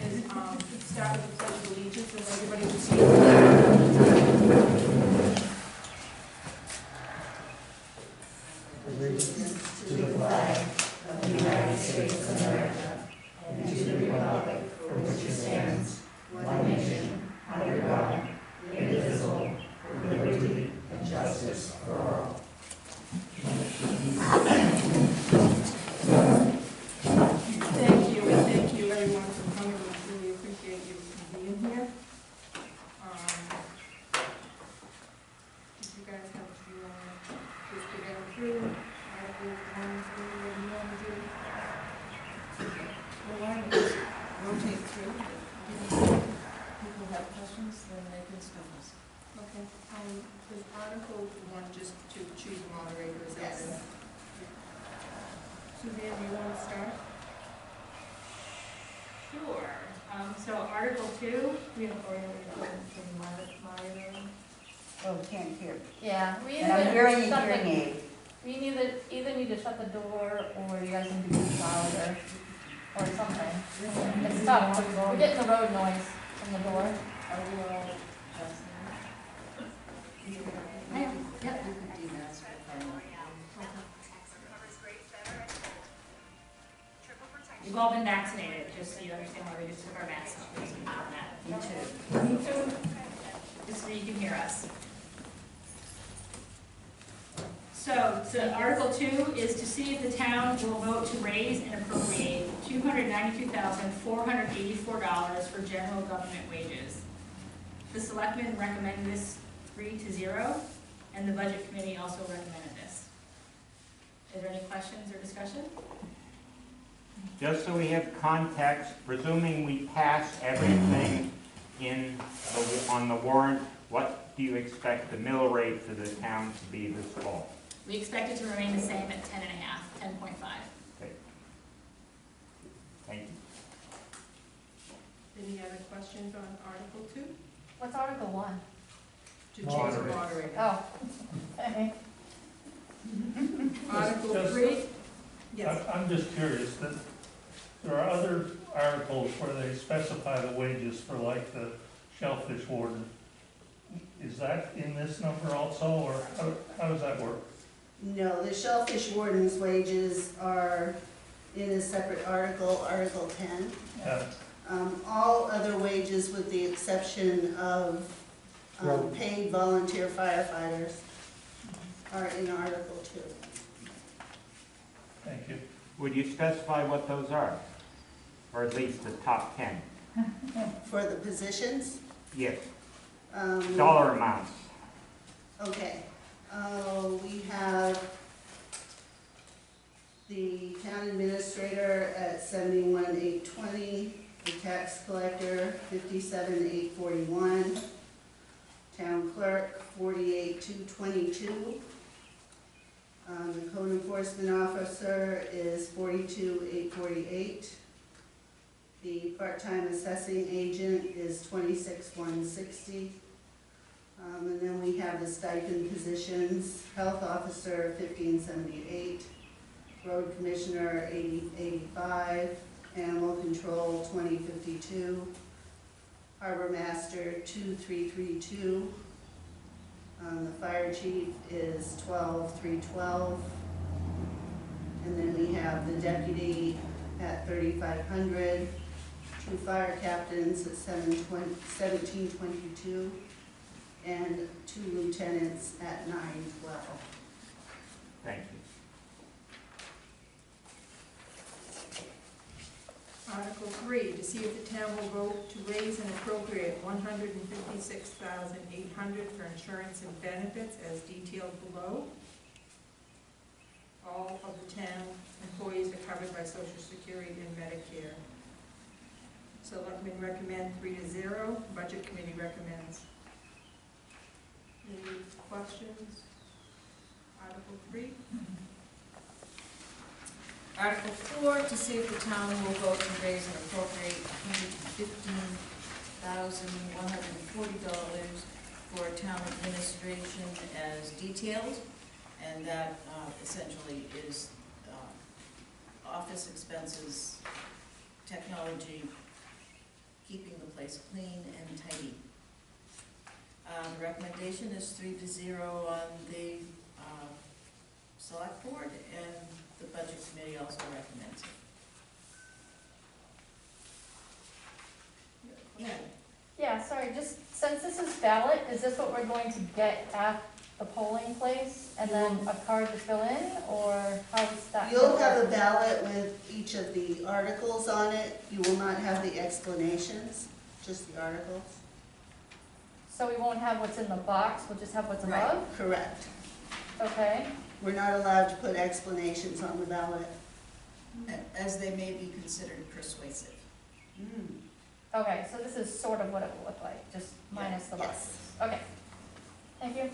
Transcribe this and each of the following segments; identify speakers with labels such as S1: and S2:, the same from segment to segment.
S1: is start with the Pledge of Allegiance, and everybody will see
S2: allegiance to the flag of the United States of America and to the republic for which it stands, one nation, under God, indivisible, with liberty and justice for all.
S1: Thank you, and thank you everyone for coming. We really appreciate you being here. If you guys have to just to get through Articles 1 through what you want to do. Well, why don't we just rotate through? People have questions, then they can stop us. Okay. Is Article 1 just to choose a moderator? Is that
S3: Yes.
S1: it? Suzanne, do you want to start?
S4: Sure. So Article 2,
S1: We have moderator.
S3: Oh, can't hear.
S4: yeah, we
S3: And I'm hearing a
S4: shut
S3: hearing
S4: the,
S3: aid.
S4: we either need to shut the door or you guys need to be louder or something. It's tough. We're getting the road noise from the door.
S1: Are we all
S3: Yep.
S4: We've all been vaccinated, just so you understand why we just took our masks off. We just keep doing that.
S3: Me too.
S4: Me too. Just so you can hear us. So Article 2 is to see if the town will vote to raise and appropriate $292,484 for general government wages. The selectmen recommend this 3-0, and the budget committee also recommended this. Is there any questions or discussion?
S5: Just so we have context, presuming we pass everything on the warrant, what do you expect the mill rate for the town to be this fall?
S4: We expect it to remain the same at 10.5, 10.5.
S5: Okay. Thank you.
S1: Any other questions on Article 2?
S4: What's Article 1?
S1: To choose a moderator.
S4: Oh, okay.
S1: Article
S6: Just-
S1: 3? Yes.
S6: I'm just curious, that there are other articles where they specify the wages for like the shellfish warden. Is that in this number also, or how does that work?
S3: No, the shellfish warden's wages are in a separate article, Article 10.
S6: Yeah,
S3: All other wages, with the exception of paid volunteer firefighters, are in Article 2.
S6: thank you.
S5: Would you specify what those are? Or at least the top 10?
S3: For the positions,
S5: Yes.
S3: um,
S5: Dollar amounts.
S3: okay, we have the town administrator at 71,820, the tax collector 57,841, town clerk 48,222, the code enforcement officer is 42,848. The part-time assessing agent is 26,160. And then we have the stipend positions, health officer 1578, road commissioner 8085, animal control 2052, harbor master 2332. The fire chief is 12,312. And then we have the deputy at 3,500, two fire captains at 1722, and two lieutenants at 912.
S5: Thank you.
S1: Article 3, to see if the town will vote to raise and appropriate $156,800 for insurance and benefits as detailed below. All of the town employees are covered by Social Security and Medicare. Selectmen recommend 3-0, Budget Committee recommends. Any questions? Article 3?
S7: Article 4, to see if the town will vote to raise and appropriate $115,140 for town administration as detailed, and that essentially is office expenses, technology, place clean and tidy. The recommendation is 3-0 on the select board, and the budget committee also recommends it. Yeah.
S8: Yeah, sorry, just since this is ballot, is this what we're going to get at the polling place? And then a card to fill in, or how is that?
S3: You'll have a ballot with each of the articles on it. You will not have the explanations, just the articles.
S8: So we won't have what's in the box, we'll just have what's
S7: Right.
S8: above?
S3: Correct.
S8: Okay,
S3: We're not allowed to put explanations on the ballot.
S7: As they may be considered persuasive.
S8: okay, so this is sort of what it will look like, just minus the
S3: Yes.
S8: boxes. Okay, thank you.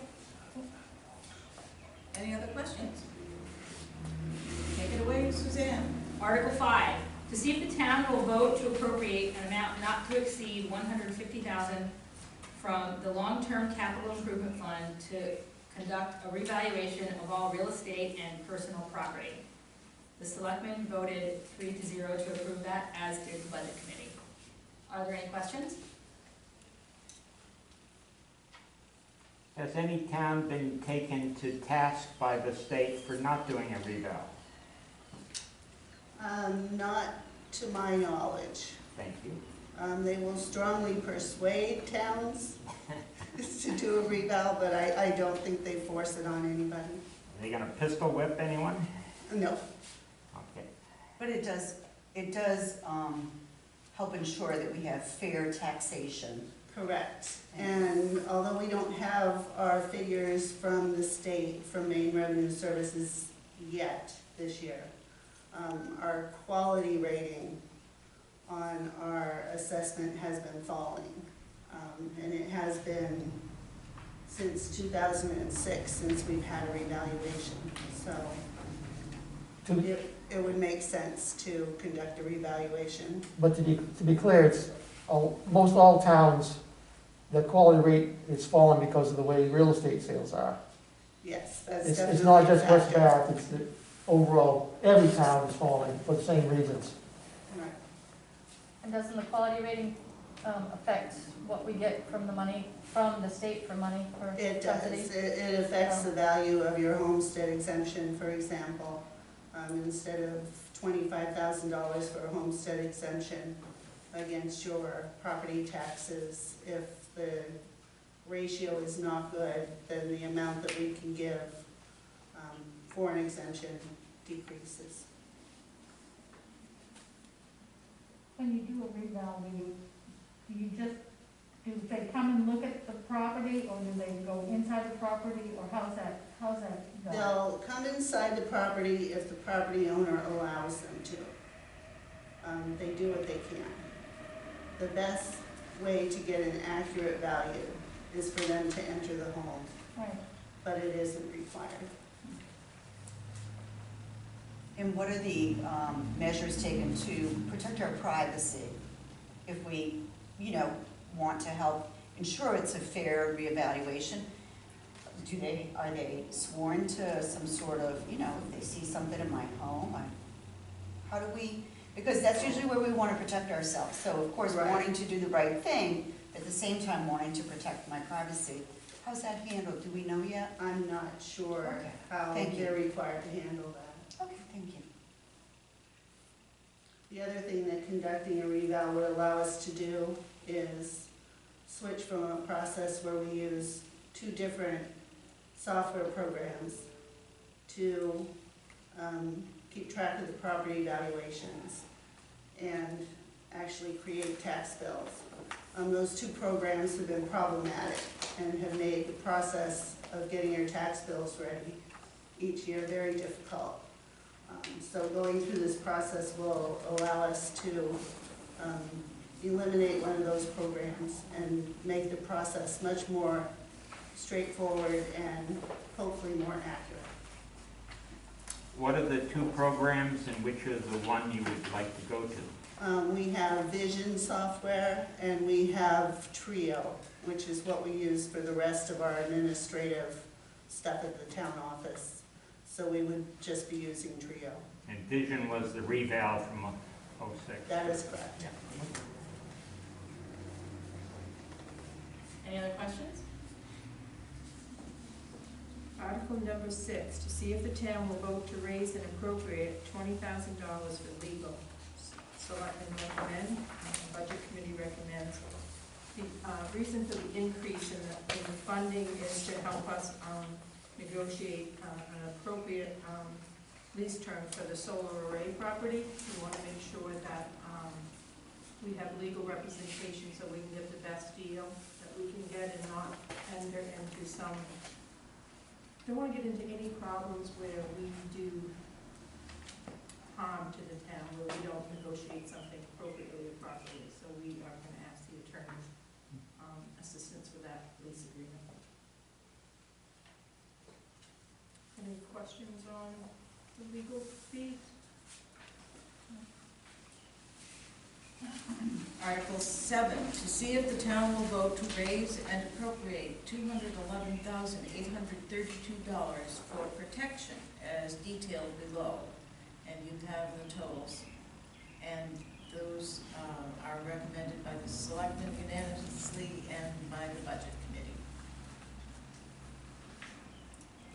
S7: Any other questions? Take it away, Suzanne.
S4: Article 5, to see if the town will vote to appropriate an amount not to exceed $150,000 from the long-term capital improvement fund to conduct a revaluation of all real estate and personal property. The selectmen voted 3-0 to approve that, as did the budget committee. Are there any questions?
S5: Has any town been taken to task by the state for not doing a reval?
S3: Not to my knowledge.
S5: Thank you.
S3: They will strongly persuade towns to do a reval, but I don't think they force it on anybody.
S5: Are they gonna pistol whip anyone?
S3: No.
S5: Okay.
S2: But it does help ensure that we have fair taxation.
S3: Correct. And although we don't have our figures from the state, from Maine Revenue Services yet this year, our quality rating on our assessment has been falling. And it has been since 2006, since we've had a revaluation. So it would make sense to conduct a revaluation.
S9: But to be clear, it's, most all towns, the quality rate is falling because of the way real estate sales are.
S3: Yes, that's
S9: It's
S3: definitely
S9: not
S3: a
S9: just West
S3: factor.
S9: Bath, it's the overall, every town is falling for the same reasons.
S3: Right.
S8: And doesn't the quality rating affect what we get from the money, from the state for money for
S3: It
S8: subsidy?
S3: does. It affects the value of your homestead exemption, for example. Instead of $25,000 for a homestead exemption against your property taxes, if the ratio is not good, then the amount that we can give for an exemption decreases.
S10: When you do a reval, do they come and look at the property, or do they go inside the property, or how's that go?
S3: They'll come inside the property if the property owner allows them to. They do what they can. The best way to get an accurate value is for them to enter the home,
S10: Right.
S3: but it isn't required.
S2: And what are the measures taken to protect our privacy if we, want to help ensure it's a fair reevaluation? Are they sworn to some sort of, if they see something in my home, how do we, because that's usually where we want to protect ourselves. So of course,
S3: Right.
S2: wanting to do the right thing, at the same time wanting to protect my privacy. How's that handled? Do we know yet?
S3: I'm not sure
S2: Okay.
S3: how
S2: Thank you.
S3: they're required to handle that.
S2: Okay, thank you.
S3: The other thing that conducting a reval would allow us to do is switch from a process where we use 2 different software programs to keep track of the property valuations and actually create tax bills. Those 2 programs have been problematic and have made the process of getting your tax bills ready each year very difficult. So going through this process will allow us to eliminate one of those programs and make the process much more straightforward and hopefully more accurate.
S5: What are the 2 programs and which is the one you would like to go to?
S3: We have Vision software and we have Trio, which is what we use for the rest of our administrative stuff at the town office. So we would just be using Trio.
S5: And Vision was the reval from '06.
S3: That is correct.
S1: Article number 6, to see if the town will vote to raise and appropriate $20,000 for legal. Selectmen recommend, the Budget Committee recommends. The reason for the increase in the funding is to help us negotiate an appropriate lease term for the solar array property. We want to make sure that we have legal representation so we can get the best deal that we can get and not enter into some, don't want to get into any problems where we do harm to the town, where we don't negotiate something appropriately or properly. So we are going to ask the attorney's assistance with that lease agreement. Any questions on the legal fees?
S7: Article 7, to see if the town will vote to raise and appropriate $211,832 for protection as detailed below. And you have the totals. And those are recommended by the selectmen unanimously and by the budget committee.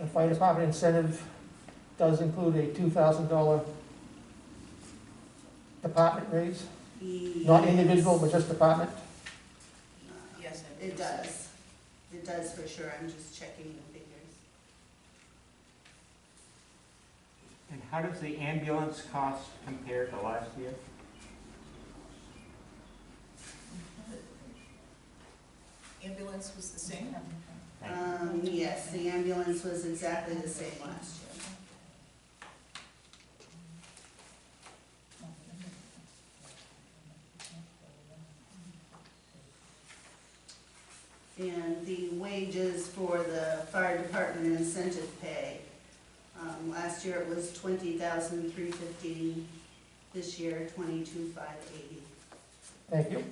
S9: The fire department incentive does include a $2,000 department raise, not individual, but just department.
S7: Yes, I
S3: It
S7: believe so.
S3: does. It does for sure. I'm just checking the figures.
S5: And how does the ambulance cost compare to last year?
S7: Ambulance was the same?
S3: Yes, the ambulance was exactly the same last year. And the wages for the fire department incentive pay, last year it was $20,315, this year $22,580.
S9: Thank you.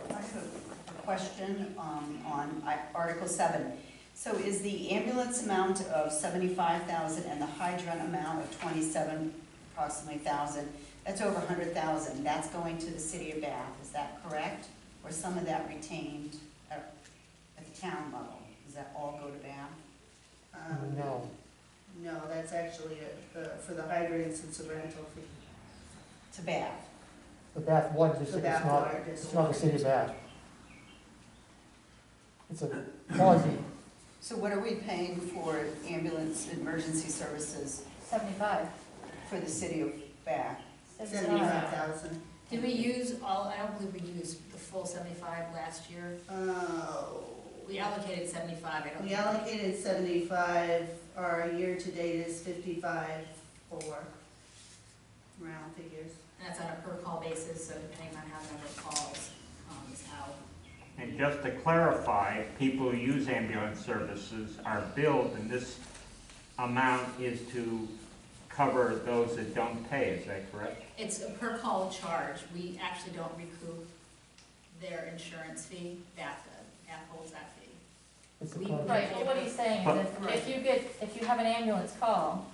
S2: I have a question on Article 7. So is the ambulance amount of $75,000 and the hydrant amount of approximately $1,000, that's over $100,000, that's going to the city of Bath, is that correct? Or some of that retained at the town level? Does that all go to Bath?
S9: No.
S3: No, that's actually, for the hydrants, it's a rental fee.
S2: To Bath?
S9: The Bath Water
S3: The
S9: District,
S3: Bath
S9: it's not,
S3: Water
S9: it's not the
S3: District.
S9: city of Bath. It's a quasi,
S2: So what are we paying for ambulance emergency services
S8: 75.
S2: for the city of Bath?
S3: 75,000.
S4: Did we use all, I don't believe we used the full 75 last year. We allocated 75, I don't
S3: We
S4: think.
S3: allocated 75, our year-to-date is 55 round figures.
S4: And that's on a per call basis, so depending on how the number of calls is how.
S5: And just to clarify, people who use ambulance services are billed, and this amount is to cover those that don't pay, is that correct?
S4: It's a per call charge. We actually don't recoup their insurance fee. That holds that fee.
S9: it's a
S4: We-
S9: quasi.
S8: Right, well, what he's saying is if you have an ambulance call,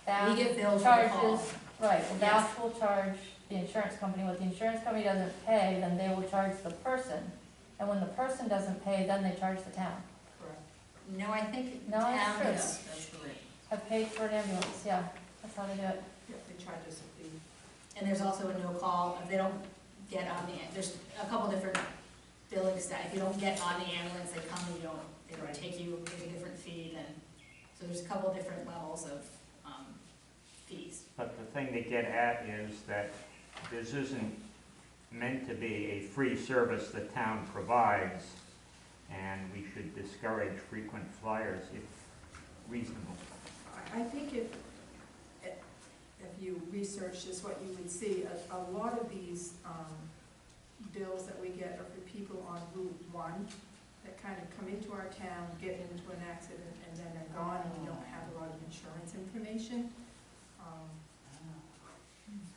S4: We
S8: Bath
S4: get billed for the call.
S8: charges, right, well, Bath will charge the insurance company. What the insurance company doesn't pay, then they will charge the person. And when the person doesn't pay, then they charge the town.
S4: Correct. No, I think
S8: No, it's
S4: town
S8: true.
S4: is,
S7: That's correct.
S8: Have paid for an ambulance, yeah, that's how they do it.
S1: Yeah, they charge us a fee.
S4: and there's also a no call, if they don't get on there's a couple different billing stat. If you don't get on the ambulance, they come and they don't take you, there's a different fee then. So there's a couple different levels of fees.
S5: But the thing to get at is that this isn't meant to be a free service the town provides, and we should discourage frequent flyers if reasonable.
S1: I think if you research this, what you would see, a lot of these bills that we get are for people on Route 1 that kind of come into our town, get into an accident, and then they're gone, and we don't have a lot of insurance information.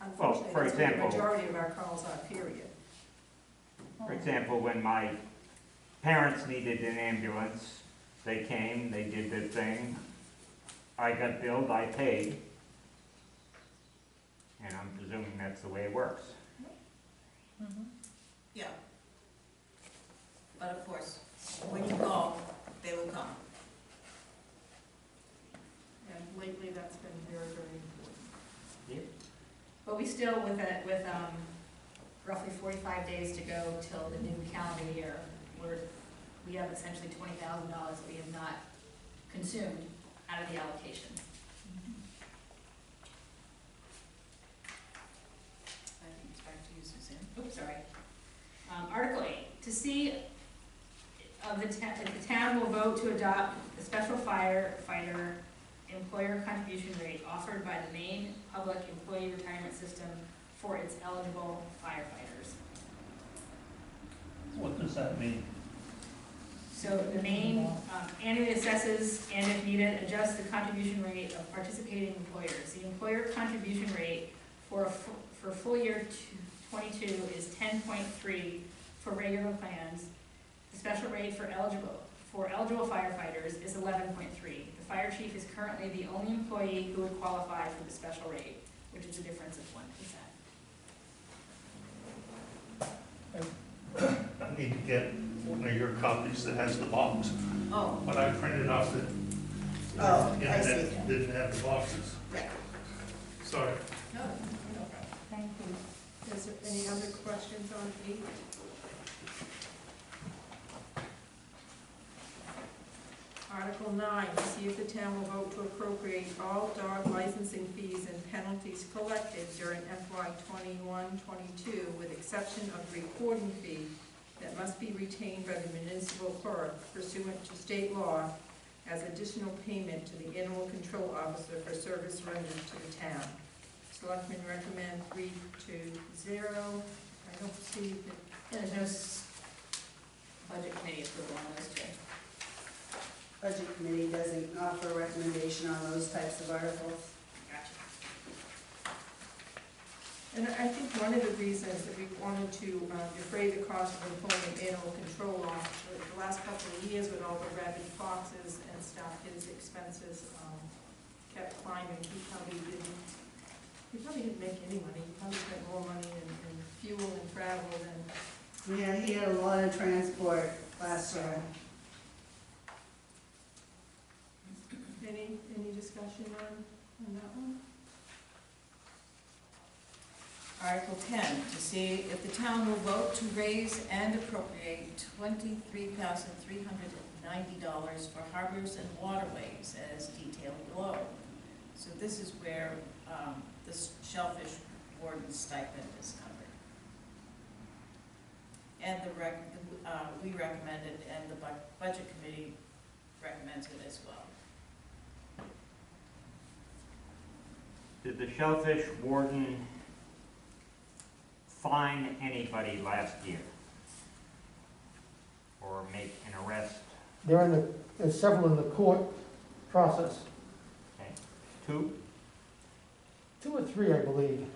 S1: Unfortunately,
S5: for
S1: that's where the
S5: example-
S1: majority of our calls are, period.
S5: For example, when my parents needed an ambulance, they came, they did their thing, I got billed, I paid, and I'm presuming that's the way it works.
S7: Yeah. But of course, when you call, they will come.
S4: we still, with roughly 45 days to go till the new calendar year, we have essentially $20,000 that we have not consumed out of the allocation.
S7: I think it's back to you, Suzanne.
S4: Oops, sorry. Article 8, to see if the town will vote to adopt the special firefighter employer contribution rate offered by the Maine Public Employee Retirement System for its eligible firefighters.
S6: What does that mean?
S4: So the Maine annually assesses and, if needed, adjusts the contribution rate of participating employers. The employer contribution rate for full year 22 is 10.3 for regular plans. The special rate for eligible firefighters is 11.3. The fire chief is currently the only employee who would qualify for the special rate, which is a difference of 1%.
S6: I need to get one of your copies that has the box.
S7: Oh,
S6: When I printed off the
S3: Oh, I
S6: internet,
S3: see.
S6: didn't have the boxes.
S3: Yeah.
S6: Sorry.
S7: no,
S10: Thank you.
S1: Is there any other questions on 8? Article 9, to see if the town will vote to appropriate all dog licensing fees and penalties collected during FY 21-22, with exception of the recording fee that must be retained by the municipal clerk pursuant to state law as additional payment to the animal control officer for service rendered to the town. Selectmen recommend 3 to 0. I don't see that.
S4: And there's no budget committee approval on those two.
S3: Budget committee doesn't offer a recommendation on those types of articles.
S4: Gotcha.
S1: And I think one of the reasons that we wanted to defray the cost of employing an animal control officer, the last couple of years with all the rabid foxes and stuff, his expenses kept climbing. He probably didn't make any money. He probably spent more money in fuel and travel than.
S3: Yeah, he had a lot of transport last year.
S1: Any discussion on that one?
S7: Article 10, to see if the town will vote to raise and appropriate $23,390 for harbors and waterways as detailed below. So this is where the shellfish warden stipend is covered. And we recommend it, and the budget committee recommends it as well.
S5: Did the shellfish warden fine anybody last year? Or make an arrest?
S9: There's several in the court process,
S5: Okay. 2?
S9: 2 or 3, I believe.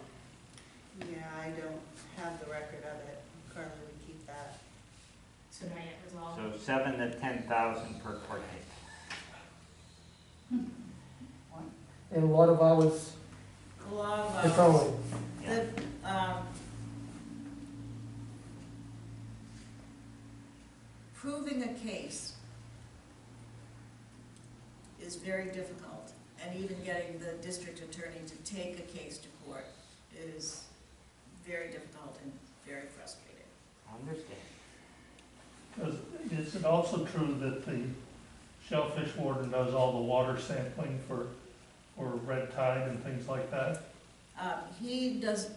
S3: Yeah, I don't have the record of it. Currently, we keep that.
S4: So not yet resolved.
S5: So 7 to 10,000 per court case.
S9: And a lot of hours
S7: A lot of
S9: patrolling.
S5: Yeah.
S7: the, proving a case is very difficult, and even getting the district attorney to take a case to court is very difficult and very frustrating.
S5: I understand.
S6: Is it also true that the shellfish warden does all the water sampling for red tide and things like that?
S7: He does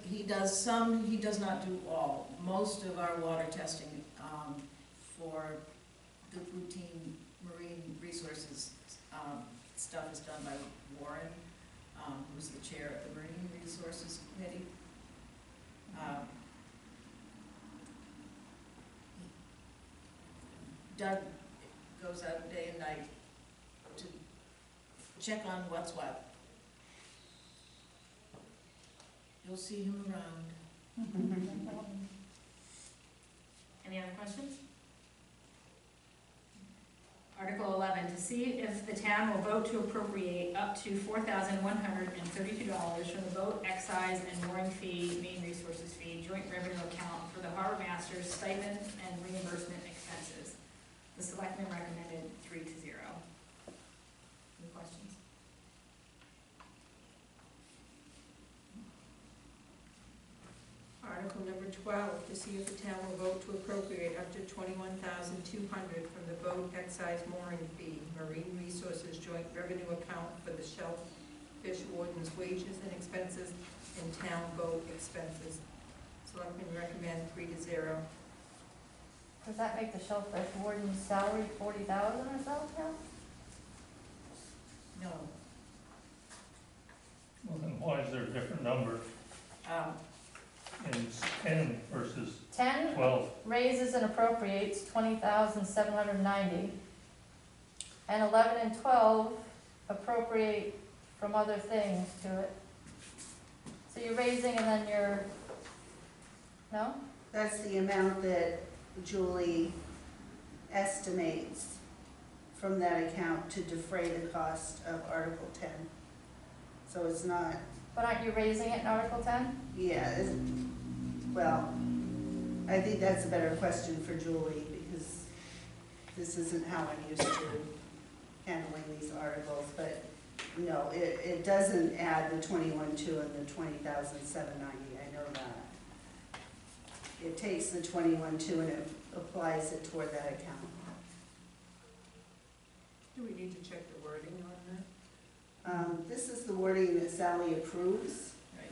S7: some, he does not do all. Most of our water testing for the routine marine resources stuff is done by Warren, who's the chair of the Marine Resources Committee. Doug goes out day and night to check on what's what. You'll see him around.
S4: Any other questions? Article 11, to see if the town will vote to appropriate up to $4,132 from the boat excise and mooring fee, main resources fee, joint revenue account for the harbor master's stipend and reimbursement expenses. The selectmen recommended 3 to 0. Any questions?
S1: Number 12, to see if the town will vote to appropriate up to $21,200 from the boat excise mooring fee, Marine Resources Joint Revenue Account for the shellfish warden's wages and expenses and town boat expenses. Selectmen recommend 3-0.
S8: Does that make the shellfish warden's salary 40,000 or so now?
S7: No.
S6: Well, then why is there a different number in 10 versus
S8: 10
S6: 12?
S8: raises and appropriates 20,790. And 11 and 12 appropriate from other things to it. So you're raising and then you're, no?
S3: That's the amount that Julie estimates from that account to defray the cost of Article 10. So it's not,
S8: But aren't you raising it in Article 10?
S3: yeah, well, I think that's a better question for Julie, because this isn't how I'm used to handling these articles, but no, it doesn't add the 21,200 and the 20,790, I know that. It takes the 21,200 and it applies it toward that account.
S1: Do we need to check the wording on that?
S3: This is the wording that Sally approves.
S4: Right.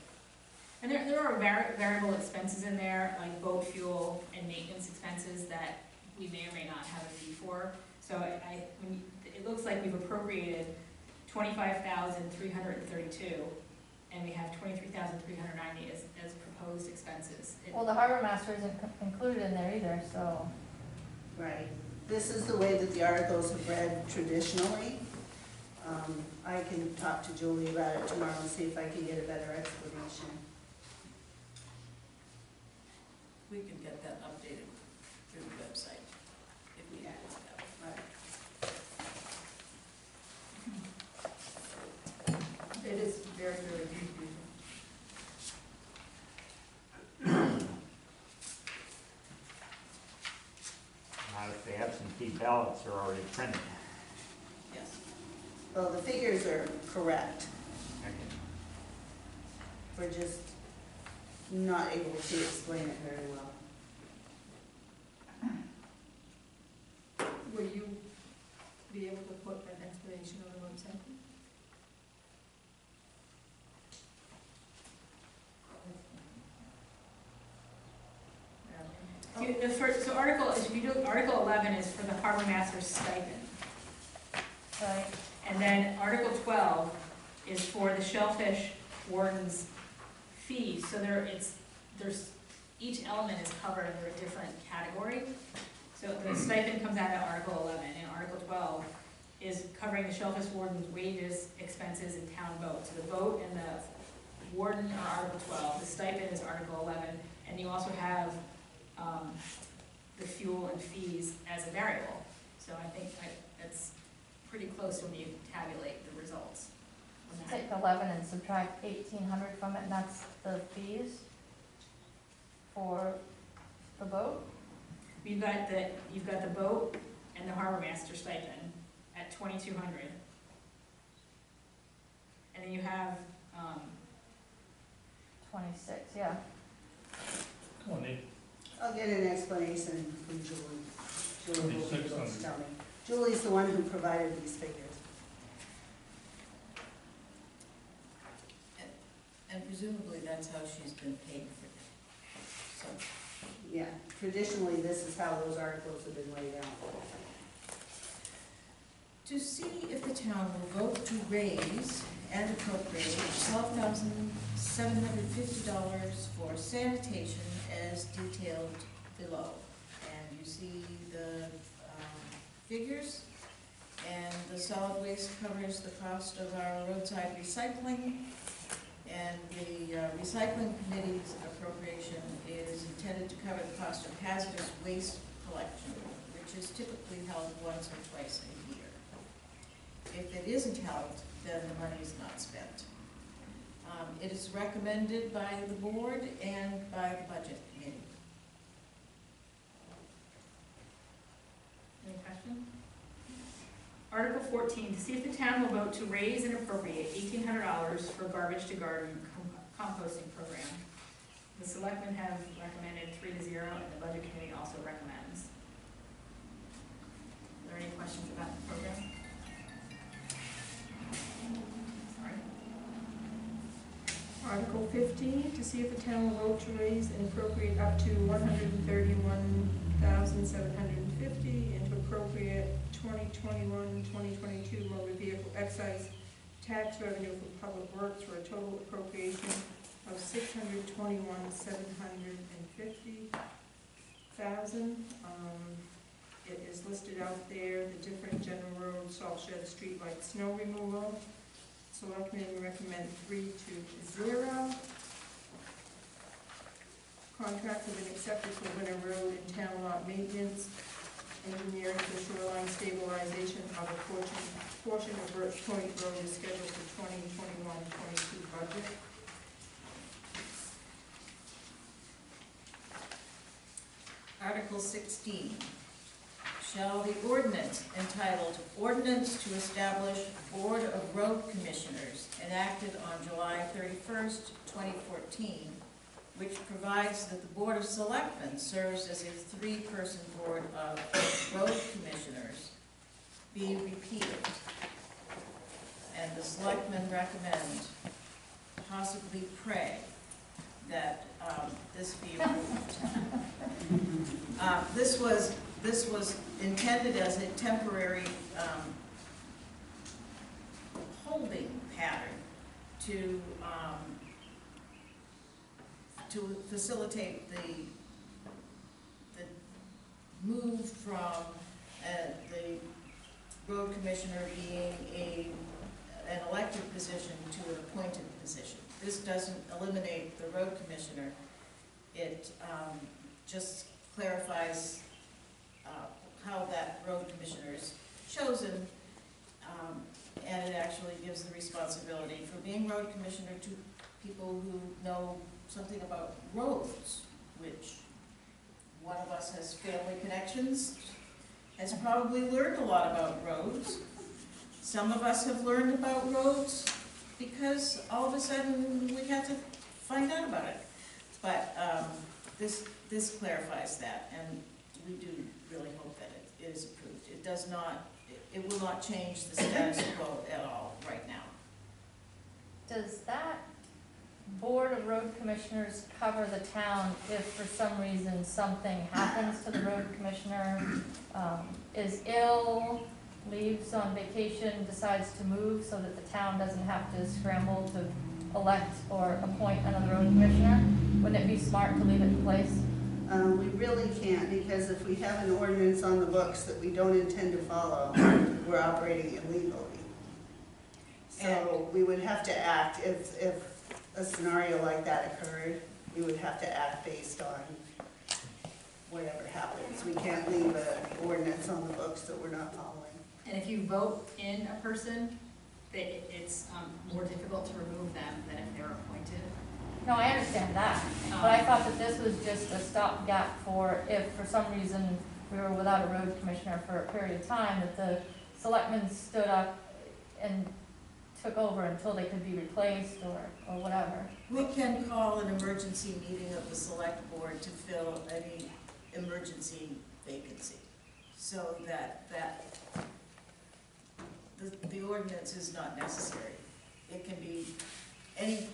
S4: And there are variable expenses in there, like boat fuel and maintenance expenses that we may or may not have a fee for. So it looks like we've appropriated 25,332, and we have 23,390 as proposed expenses.
S8: Well, the harbor master isn't included in there either, so.
S3: Right. This is the way that the articles have read traditionally. I can talk to Julie about it tomorrow and see if I can get a better explanation.
S7: We can get that updated through the website if we add it that way.
S3: Right.
S1: It is very, very confusing.
S5: The absentee ballots are already printed.
S7: Yes.
S3: Well, the figures are correct. We're just not able to explain it very well.
S1: Will you be able to put an explanation on the website?
S4: So Article 11 is for the harbor master's stipend.
S8: Right.
S4: And then Article 12 is for the shellfish warden's fees. So there's each element is covered under a different category. So the stipend comes out of Article 11, and Article 12 is covering the shellfish warden's wages, expenses, and town boat. So the boat and the warden are Article 12, the stipend is Article 11, and you also have the fuel and fees as a variable. So I think that's pretty close when you tabulate the results.
S8: Take 11 and subtract 1,800 from it, and that's the fees for the boat?
S4: You've got the boat and the harbor master stipend at 2,200. And then you have,
S8: 26, yeah.
S6: 20.
S3: I'll get an explanation from Julie. Julie will be able to
S6: 2,600.
S3: tell me. Julie's the one who provided these figures.
S7: And presumably that's how she's been paid for. So,
S3: Yeah, traditionally, this is how those articles have been laid out.
S7: to see if the town will vote to raise and appropriate $12,750 for sanitation as detailed below. And you see the figures, and the solid waste covers the cost of our roadside recycling, and the recycling committee's appropriation is intended to cover the cost of hazardous waste collection, which is typically held once or twice a year. If it isn't held, then the money is not spent. It is recommended by the board and by the budget committee.
S4: any question? Article 14, to see if the town will vote to raise and appropriate $1,800 for garbage to garden composting program. The selectmen have recommended 3-0, and the budget committee also recommends. Are there any questions about the program? Sorry.
S1: Article 15, to see if the town will vote to raise and appropriate up to $131,750 and to appropriate 2021-2022 motor vehicle excise tax revenue for public works for a total appropriation of $621,750,000. It is listed out there, the different general road, salt shed, street light, snow removal. Selectmen recommend 3-0. Contract has been accepted for Winter Road and Town Lot Maintenance. Engineering for shoreline stabilization of a portion of Birch Point Road is scheduled for 2021-22 budget.
S7: Article 16. Shall the ordinance entitled Ordinance to Establish Board of Road Commissioners enacted on July 31st, 2014, which provides that the Board of Selectmen serves as a 3-person board of road commissioners, be repealed. And the Selectmen recommend, possibly pray, that this be approved. This was intended as a temporary holding pattern to facilitate the move from the road commissioner being an elected position to an appointed position. This doesn't eliminate the road commissioner. It just clarifies how that road commissioner is chosen, and it actually gives the responsibility for being road commissioner to people who know something about roads, which one of us has family connections, has probably learned a lot about roads. Some of us have learned about roads because all of a sudden we had to find out about it. But this clarifies that, and we do really hope that it is approved. It does not, it will not change the status quo at all right now.
S8: Does that Board of Road Commissioners cover the town if for some reason something happens to the road commissioner, is ill, leaves on vacation, decides to move so that the town doesn't have to scramble to elect or appoint another road commissioner? Wouldn't it be smart to leave it in place?
S3: We really can't, because if we have an ordinance on the books that we don't intend to follow, we're operating illegally. So we would have to act, if a scenario like that occurred, we would have to act based on whatever happens. We can't leave an ordinance on the books that we're not following.
S4: And if you vote in a person, it's more difficult to remove them than if they're appointed.
S8: No, I understand that, but I thought that this was just a stopgap for if for some reason we were without a road commissioner for a period of time, that the selectmen stood up and took over until they could be replaced or whatever.
S7: We can call an emergency meeting of the select board to fill any emergency vacancy, so that the ordinance is not necessary. It can be, any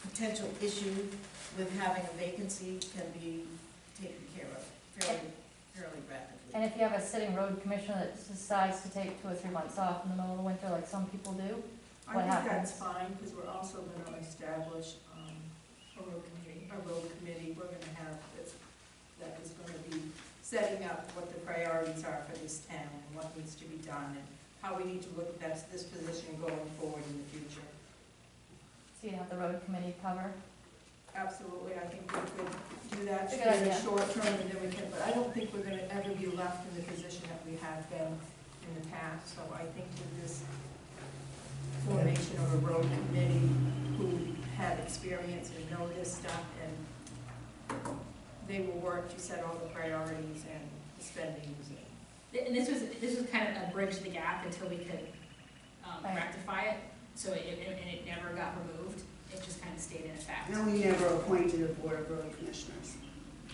S7: potential issue with having a vacancy can be taken care of fairly rapidly.
S8: And if you have a sitting road commissioner that decides to take 2 or 3 months off in the middle of the winter, like some people do,
S1: I
S8: what
S1: think
S8: happens?
S1: that's fine, because we're also gonna establish a road committee, we're gonna have this, that is gonna be setting up what the priorities are for this town, and what needs to be done, and how we need to look at this position going forward in the future.
S8: So you have the road committee cover?
S1: Absolutely, I think we could do that
S8: Good
S1: in the
S8: idea.
S1: short term, and then we can, but I don't think we're gonna ever be left in the position that we have been in the past, so I think with this formation of a road committee who have experience and know this stuff, and they will work to set all the priorities and the spendings.
S4: And this was kind of a bridge the gap until we could rectify it, so it never got removed. it just kind of stayed in effect.
S3: And we never appointed a board of road commissioners,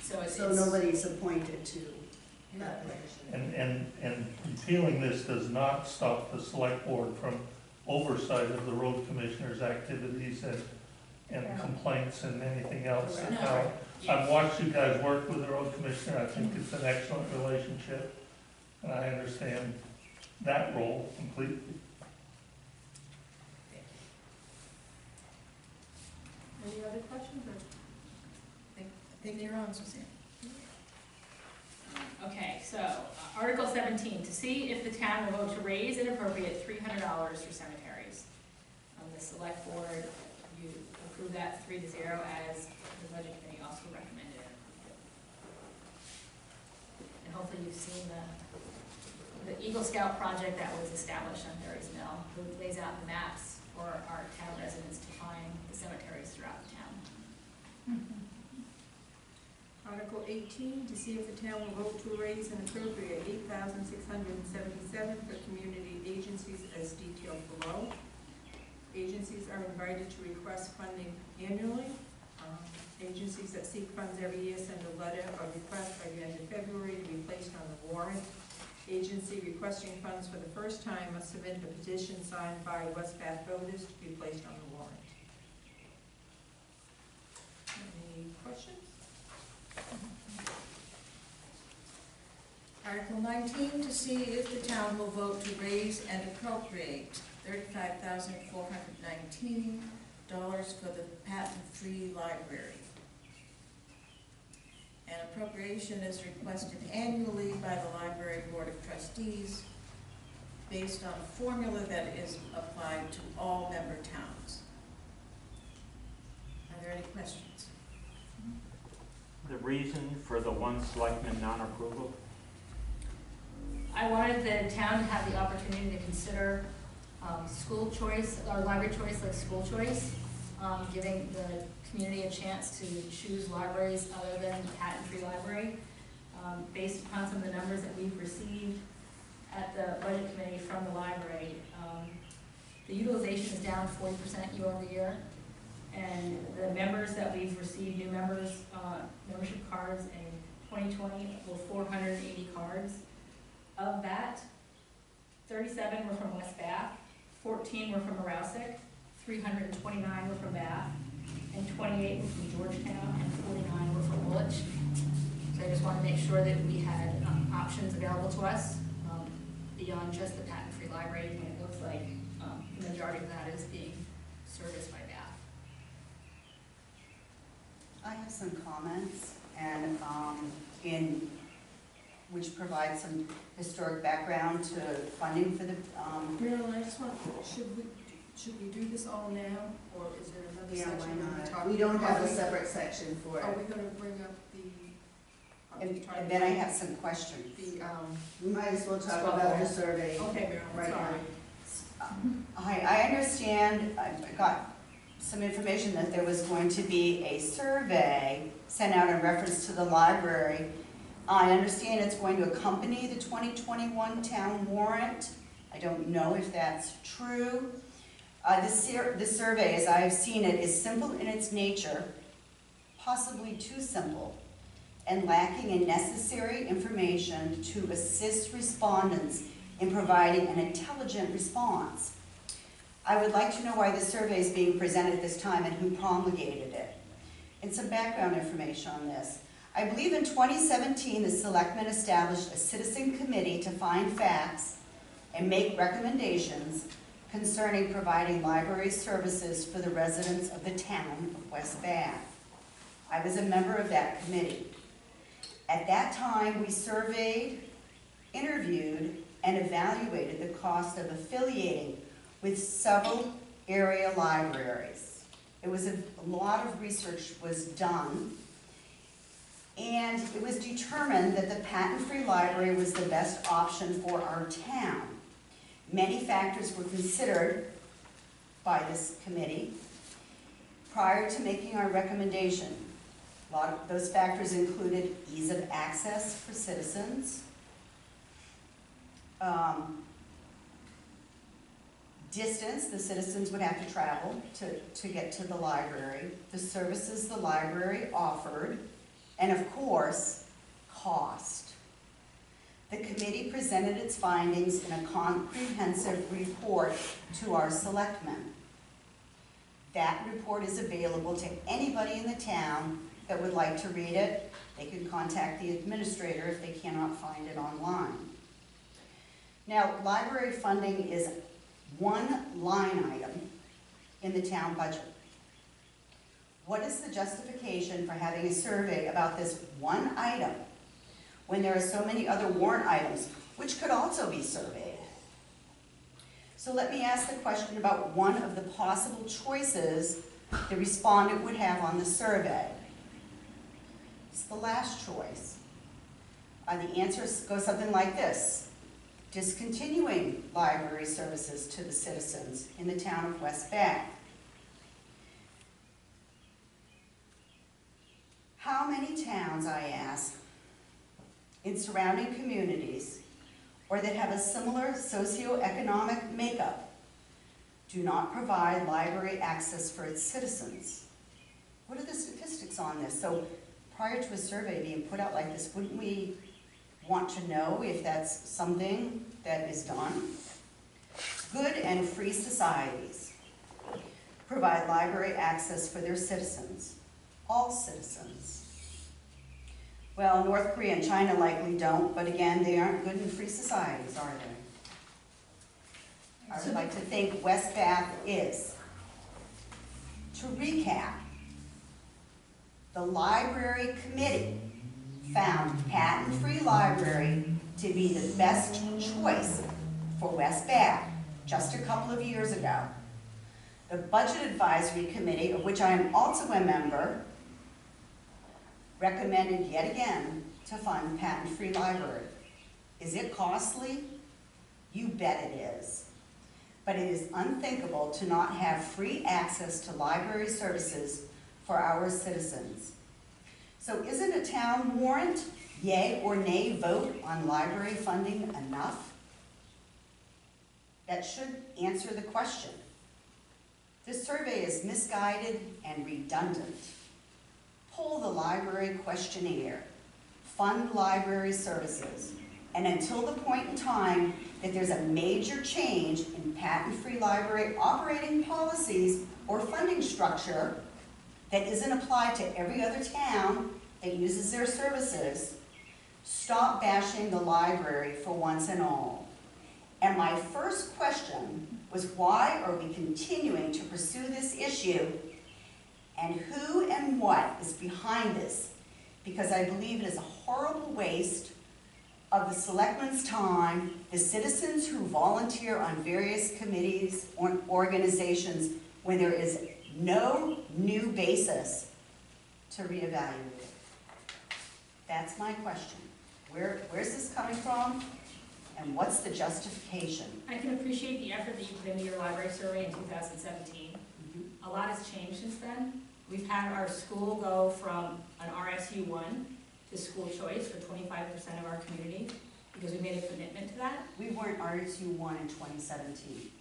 S4: So it's.
S3: so nobody's appointed to that position.
S6: And repealing this does not stop the select board from oversight of the road commissioner's activities and complaints and anything else.
S3: Correct.
S6: Now,
S4: Yeah.
S6: I've watched you guys work with the road commissioner, I think it's an excellent relationship, and I understand that role completely.
S1: Any other questions or?
S7: I think you're on, Suzanne.
S4: Okay, so, Article 17, to see if the town will vote to raise and appropriate $300 for cemeteries. The select board, you approve that 3-0 as the budget committee also recommended it. And hopefully you've seen the Eagle Scout project that was established on Berry's Mill, who lays out the maps for our town residents to find the cemeteries throughout the town.
S1: Article 18, to see if the town will vote to raise and appropriate $8,677 for community agencies as detailed below. Agencies are invited to request funding annually. Agencies that seek funds every year send a letter of request by the end of February to be placed on the warrant. Agency requesting funds for the first time must submit a petition signed by West Bath voters to be placed on the warrant. Any questions?
S7: Article 19, to see if the town will vote to raise and appropriate $35,419 for the patent-free library. An appropriation is requested annually by the Library Board of Trustees based on a formula that is applied to all member towns. Are there any questions?
S5: The reason for the one selectman non-approval?
S4: I wanted the town to have the opportunity to consider school choice, or library choice like school choice, giving the community a chance to choose libraries other than the patent-free library. Based upon some of the numbers that we've received at the budget committee from the library, the utilization is down 40% year over year. And the members that we've received, new members, membership cards in 2020 were 480 cards. Of that, 37 were from West Bath, 14 were from Arousic, 329 were from Bath, and 28 were from Georgetown, and 49 were from Woolwich. So I just want to make sure that we had options available to us beyond just the patent-free library, and it looks like the majority of that is being serviced by Bath.
S3: I have some comments, and which provides some historic background to funding for the,
S1: Marilyn, I just want, should we do this all now, or is there another
S3: yeah,
S1: section?
S3: why
S1: we
S3: not?
S1: talk
S3: We don't have a
S1: about?
S3: separate section for
S1: Are
S3: it.
S1: we gonna bring up the?
S3: And then I have some questions.
S1: The,
S3: We might as well talk
S1: Swap
S3: about the
S1: over.
S3: survey
S1: okay, Marilyn,
S3: right
S1: sorry.
S3: now. I understand, I got some information that there was going to be a survey sent out in reference to the library. I understand it's going to accompany the 2021 town warrant. I don't know if that's true. The survey, as I've seen it, is simple in its nature, possibly too simple, and lacking in necessary information to assist respondents in providing an intelligent response. I would like to know why the survey is being presented at this time and who promulgated it. And some background information on this. I believe in 2017, the selectmen established a citizen committee to find facts and make recommendations concerning providing library services for the residents of the town of West Bath. I was a member of that committee. At that time, we surveyed, interviewed, and evaluated the cost of affiliating with several area libraries. It was a lot of research was done, and it was determined that the patent-free library was the best option for our town. Many factors were considered by this committee prior to making our recommendation. A lot of those factors included ease of access for citizens,
S2: Distance, the citizens would have to travel to get to the library, the services the library offered, and of course, cost. The committee presented its findings in a comprehensive report to our selectmen. That report is available to anybody in the town that would like to read it. They can contact the administrator if they cannot find it online. Now, library funding is one line item in the town budget. What is the justification for having a survey about this one item when there are so many other warrant items which could also be surveyed? So let me ask the question about one of the possible choices the respondent would have on the survey. It's the last choice. The answers go something like this: discontinuing library services to the citizens in the town of West Bath. How many towns, I ask, in surrounding communities, or that have a similar socioeconomic makeup, do not provide library access for its citizens? What are the statistics on this? So prior to a survey being put out like this, wouldn't we want to know if that's something that is done? Good and free societies provide library access for their citizens, all citizens. Well, North Korea and China likely don't, but again, they aren't good and free societies, are they? I would like to think West Bath is. To recap, the library committee found patent-free library to be the best choice for West Bath just a couple of years ago. The Budget Advisory Committee, of which I am also a member, recommended yet again to fund patent-free library. Is it costly? You bet it is. But it is unthinkable to not have free access to library services for our citizens. So isn't a town warrant, yay or nay vote on library funding enough? That should answer the question. This survey is misguided and redundant. Pull the library questionnaire, fund library services, and until the point in time that there's a major change in patent-free library operating policies or funding structure that isn't applied to every other town that uses their services, stop bashing the library for once and all. And my first question was, why are we continuing to pursue this issue, and who and what is behind this? Because I believe it is a horrible waste of the selectmen's time, the citizens who volunteer on various committees or organizations when there is no new basis to reevaluate it. That's my question. Where's this coming from, and what's the justification?
S4: I can appreciate the effort that you put into your library survey in 2017. A lot has changed since then. We've had our school go from an RSU 1 to school choice for 25% of our community because we made a commitment to that.
S2: We weren't RSU 1 in 2017.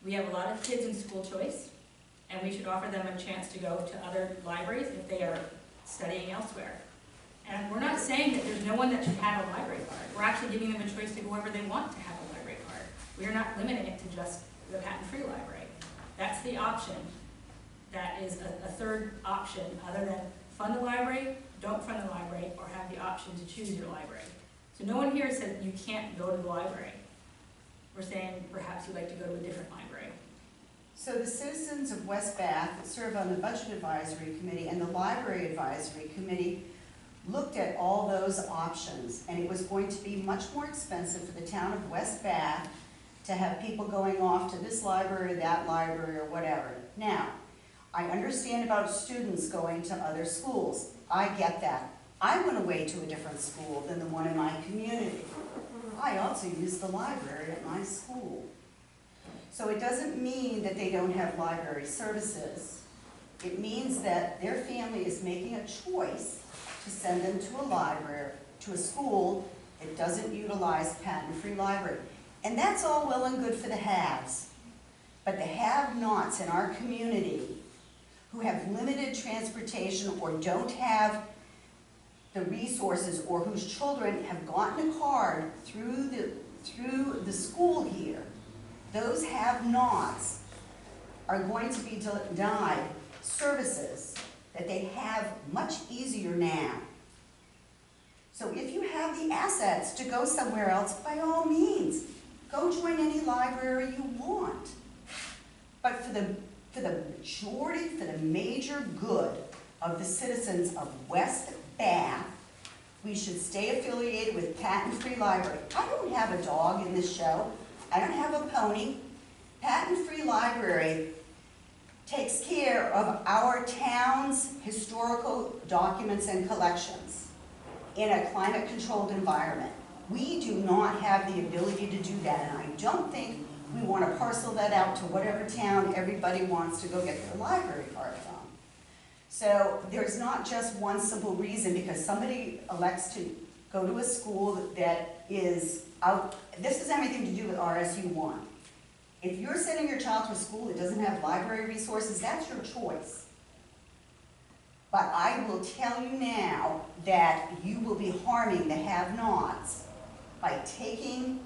S4: We have a lot of kids in school choice, and we should offer them a chance to go to other libraries if they are studying elsewhere. And we're not saying that there's no one that should have a library card. We're actually giving them a choice to go wherever they want to have a library card. We are not limiting it to just the patent-free library. That's the option. That is a third option other than fund the library, don't fund the library, or have the option to choose your library. So no one here said you can't go to the library. We're saying perhaps you'd like to go to a different library.
S2: So the citizens of West Bath that serve on the Budget Advisory Committee and the Library Advisory Committee looked at all those options, and it was going to be much more expensive for the town of West Bath to have people going off to this library, that library, or whatever. Now, I understand about students going to other schools. I get that. I went away to a different school than the one in my community. I also use the library at my school. So it doesn't mean that they don't have library services. It means that their family is making a choice to send them to a library, to a school that doesn't utilize patent-free library. And that's all well and good for the haves. But the have-nots in our community who have limited transportation or don't have the resources, or whose children have gotten a card through the school here, those have-nots are going to be denied services that they have much easier now. So if you have the assets to go somewhere else, by all means, go join any library you want. But for the majority, for the major good of the citizens of West Bath, we should stay affiliated with Patent-Free Library. I don't have a dog in this show. I don't have a pony. Patent-Free Library takes care of our town's historical documents and collections in a climate-controlled environment. We do not have the ability to do that, and I don't think we want to parcel that out to whatever town everybody wants to go get their library card from. So there's not just one simple reason because somebody elects to go to a school that is out. This has everything to do with RSU 1. If you're sending your child to a school that doesn't have library resources, that's your choice. But I will tell you now that you will be harming the have-nots by taking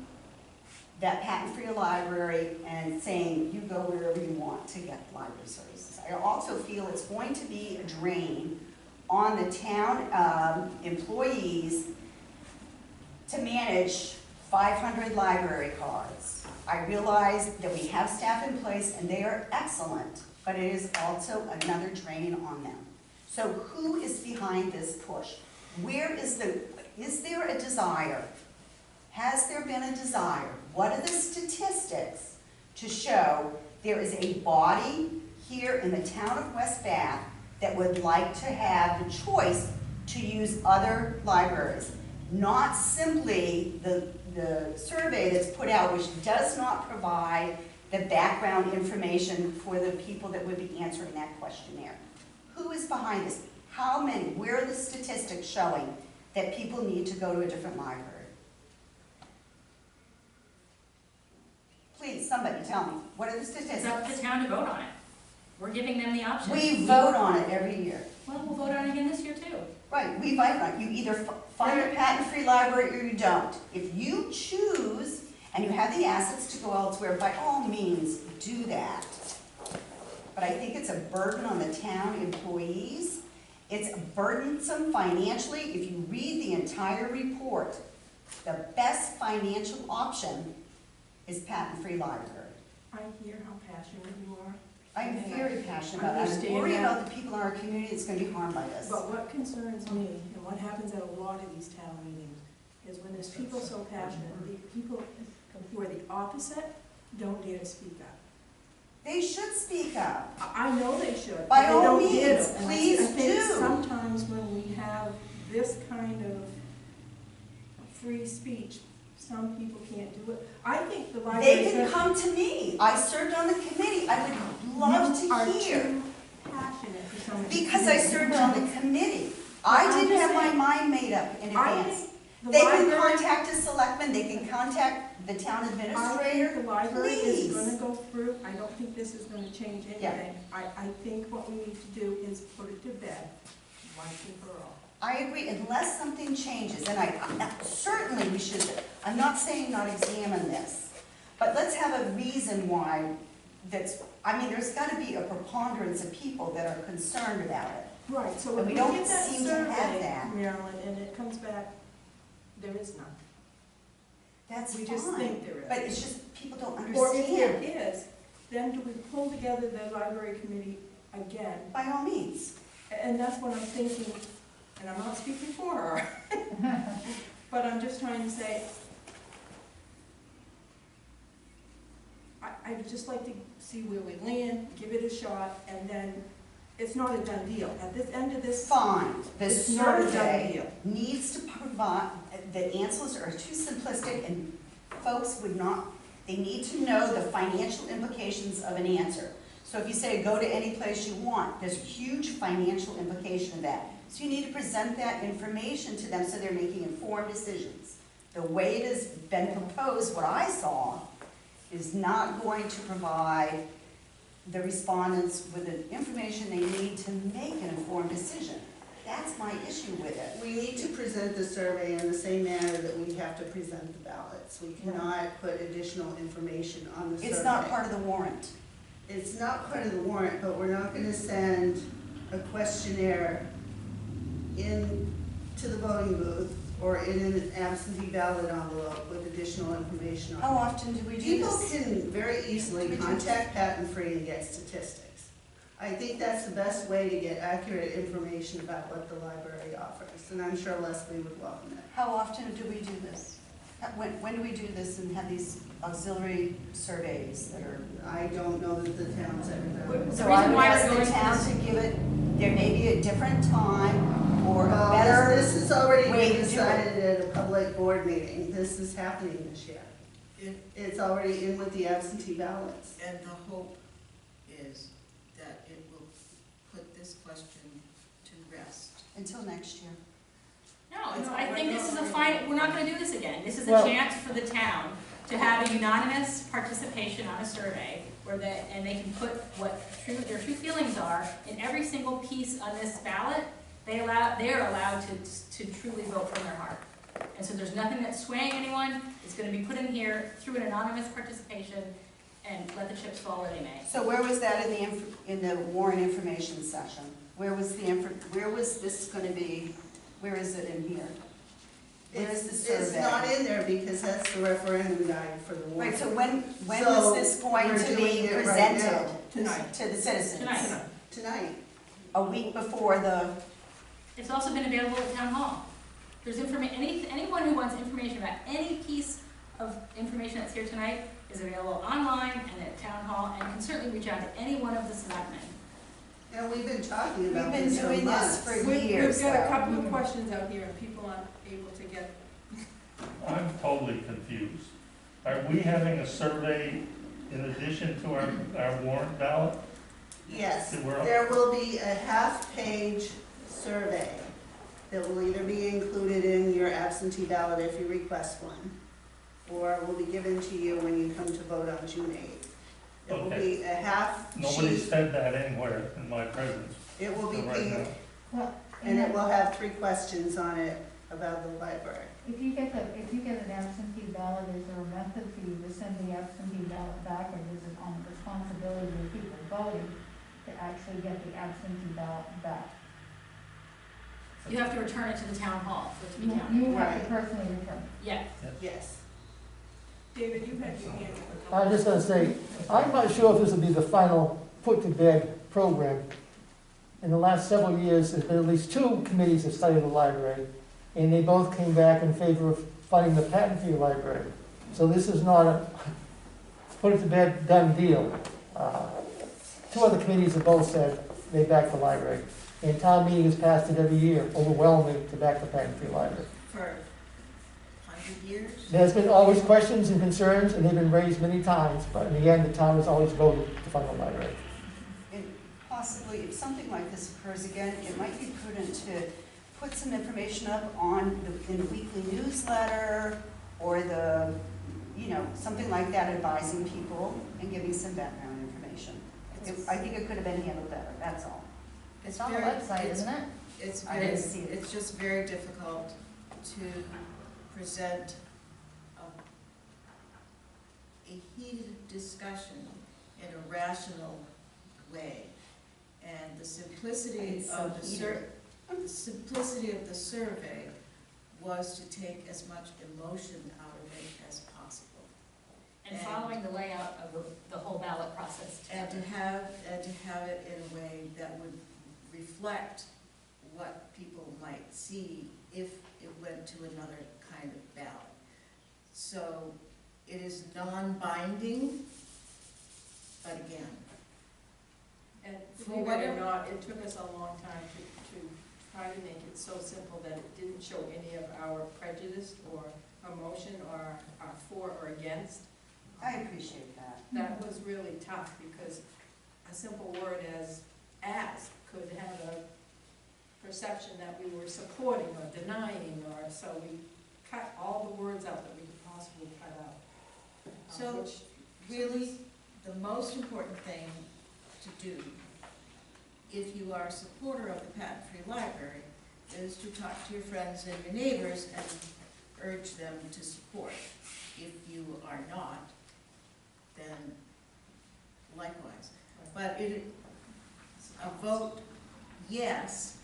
S2: that patent-free library and saying you go wherever you want to get library services. I also feel it's going to be a drain on the town employees to manage 500 library cards. I realize that we have staff in place and they are excellent, but it is also another drain on them. So who is behind this push? Is there a desire? Has there been a desire? What are the statistics to show there is a body here in the town of West Bath that would like to have the choice to use other libraries? Not simply the survey that's put out, which does not provide the background information for the people that would be answering that questionnaire. Who is behind this? How many? Where are the statistics showing that people need to go to a different library? Please, somebody tell me. What are the statistics?
S4: It's up to the town to vote on it. We're giving them the option.
S2: We vote on it every year.
S4: Well, we'll vote on it again this year too.
S2: Right, we vote on it. You either find a patent-free library or you don't. If you choose and you have the assets to go elsewhere, by all means, do that. But I think it's a burden on the town employees. It's burdensome financially. If you read the entire report, the best financial option is patent-free library.
S1: I hear how passionate you are.
S2: I'm very passionate about it. I'm
S1: Understand
S2: worried
S1: that.
S2: about the people in our community that's going to be harmed by this.
S1: But what concerns me, and what happens at a lot of these town meetings, is when there's people so passionate, the people who are the opposite don't dare to speak up.
S2: They should speak up.
S1: I know they should.
S2: By
S1: but they
S2: all
S1: don't dare
S2: means,
S1: to. And
S2: please
S1: I think
S2: do.
S1: sometimes when we have this kind of free speech, some people can't do it. I think the library.
S2: They can come to me. I served on the committee. I would love
S1: You are
S2: to hear.
S1: too passionate for someone.
S2: Because I served on the committee. I didn't have my mind made up in
S1: I
S2: advance.
S1: think the
S2: They can
S1: library-
S2: contact a selectman, they can contact the town
S1: I think
S2: administrator.
S1: the library
S2: Please.
S1: is gonna go through, I don't think this is gonna change
S2: Yeah.
S1: anything. I think what we need to do is put it to bed, once and for all.
S2: I agree, unless something changes, and certainly we should, I'm not saying not examine this, but let's have a reason why there's gotta be a preponderance of people that are concerned about it.
S1: Right, so
S2: And
S1: if
S2: we
S1: we
S2: don't
S1: get that
S2: seem to have
S1: survey,
S2: that.
S1: Marilyn, and it comes back, there is none.
S2: That's
S1: We just
S2: fine,
S1: think there is.
S2: but it's just, people don't
S1: Or if there
S2: understand.
S1: is, then do we pull together the library committee again?
S2: By all means.
S1: And that's what I'm thinking, and I'm not speaking for her, but I'm just trying to say, I'd just like to see where we land, give it a shot, and then it's not a done deal. At this end of this,
S2: Fine, the
S1: it's not a done
S2: survey
S1: deal.
S2: needs to provide, the answers are too simplistic and folks they need to know the financial implications of an answer. So if you say go to any place you want, there's a huge financial implication of that. So you need to present that information to them so they're making informed decisions. The way it has been proposed, what I saw, is not going to provide the respondents with the information they need to make an informed decision. That's my issue with it.
S3: We need to present the survey in the same manner that we have to present the ballots. We cannot put additional information on the survey.
S2: It's not part of the warrant.
S3: It's not part of the warrant, but we're not gonna send a questionnaire in to the voting booth or in an absentee ballot envelope with additional information on it.
S2: How often do we do
S3: People
S2: this?
S3: can very easily contact Patent Free and get statistics. I think that's the best way to get accurate information about what the library offers, and I'm sure Leslie would welcome it.
S2: How often do we do this? When do we do this and have these auxiliary surveys that are?
S3: I don't know that the town's ever done.
S2: So
S4: The
S2: I
S4: reason
S2: would
S4: why
S2: ask
S4: we're
S2: the
S4: going
S2: town
S4: to
S2: to give it, there may be a different time or a
S3: Well,
S2: better.
S3: this is already
S2: way
S3: been
S2: to do it.
S3: decided at a public board meeting. This is happening this year.
S7: It-
S3: It's already in with the absentee ballots.
S7: And the hope is that it will put this question to rest.
S2: Until next year.
S4: No, I think this is a fine, we're not gonna do this again. This is a
S9: Well-
S4: chance for the town to have a unanimous participation on a survey where and they can put what their true feelings are in every single piece on this ballot. They are allowed to truly vote from their heart. And so there's nothing that's swaying anyone. It's gonna be put in here through an anonymous participation and let the chips fall where they may.
S2: So where was that in the Warren information session? Where was where was this gonna be? Where is it in here? Where is the survey?
S3: It's not in there because that's the referendum guide for the warrant.
S2: Right, so when
S3: So,
S2: was this going
S3: we're
S2: to
S3: doing
S2: be
S3: it right
S2: presented
S3: now.
S1: Tonight.
S2: to the citizens?
S4: Tonight.
S3: Tonight.
S2: A week before the,
S4: It's also been available at town hall. There's anyone who wants information about any piece of information that's here tonight is available online and at town hall and can certainly reach out to any one of the selectmen.
S3: And we've been talking about
S2: we've been
S3: this for
S2: doing
S3: months.
S2: this for
S1: We've
S2: years
S1: got a
S2: though.
S1: couple of questions out here and people aren't able to get.
S6: I'm totally confused. Are we having a survey in addition to our warrant ballot?
S3: Yes,
S6: That we're-
S3: there will be a half-page survey that will either be included in your absentee ballot if you request one, or will be given to you when you come to vote on June 8th. It will
S6: Okay.
S3: be a half
S6: Nobody
S3: sheet,
S6: said that anywhere in my presence.
S3: it will be
S6: So right
S3: pink,
S6: now.
S10: Well,
S3: and it will have 3 questions on it about the library.
S10: if you get an absentee ballot, is there a method for you to send the absentee ballot back, or is it on the responsibility of the people voting to actually get the absentee ballot back?
S4: You have to return it to the town hall for it to be
S10: You
S4: counted.
S10: have to
S3: Right.
S10: personally return.
S4: Yeah.
S3: Yes.
S1: David, you had your hand up.
S9: I was just gonna say, I'm not sure if this will be the final put-to-bed program. In the last several years, there's been at least 2 committees that studied the library, and they both came back in favor of funding the patent fee library. So this is not a put-it-to-bed done deal. 2 other committees have both said they back the library. And town meeting has passed it every year, overwhelmingly, to back the patent fee library.
S7: For 100 years?
S9: There's been always questions and concerns, and they've been raised many times, but in the end, the town has always voted to fund the library.
S2: And possibly, if something like this occurs again, it might be prudent to put some information up in the weekly newsletter or something like that, advising people and giving some background information. I think it could have been handled better, that's all.
S8: It's on the website, isn't it?
S7: It's
S2: I
S7: very,
S2: didn't see it.
S7: it's just very difficult to present a heated discussion in a rational way. And the simplicity
S2: It's so
S7: of the simplicity of the survey was to take as much emotion out of it as possible.
S4: And following the layout of the whole ballot process.
S7: And to have it in a way that would reflect what people might see if it went to another kind of ballot. So it is non-binding, but again,
S1: And
S7: For
S1: believe it or
S7: whatever-
S1: not, it took us a long time to try to make it so simple that it didn't show any of our prejudice or emotion or our for or against.
S2: I appreciate that.
S1: That was really tough because a simple word as could have a perception that we were supporting or denying, or so we cut all the words out that we could possibly cut out.
S7: So-
S1: Which
S7: really, the most important thing to do, if you are a supporter of the patent-free library, is to talk to your friends and your neighbors and urge them to support. If you are not, then likewise. But a vote yes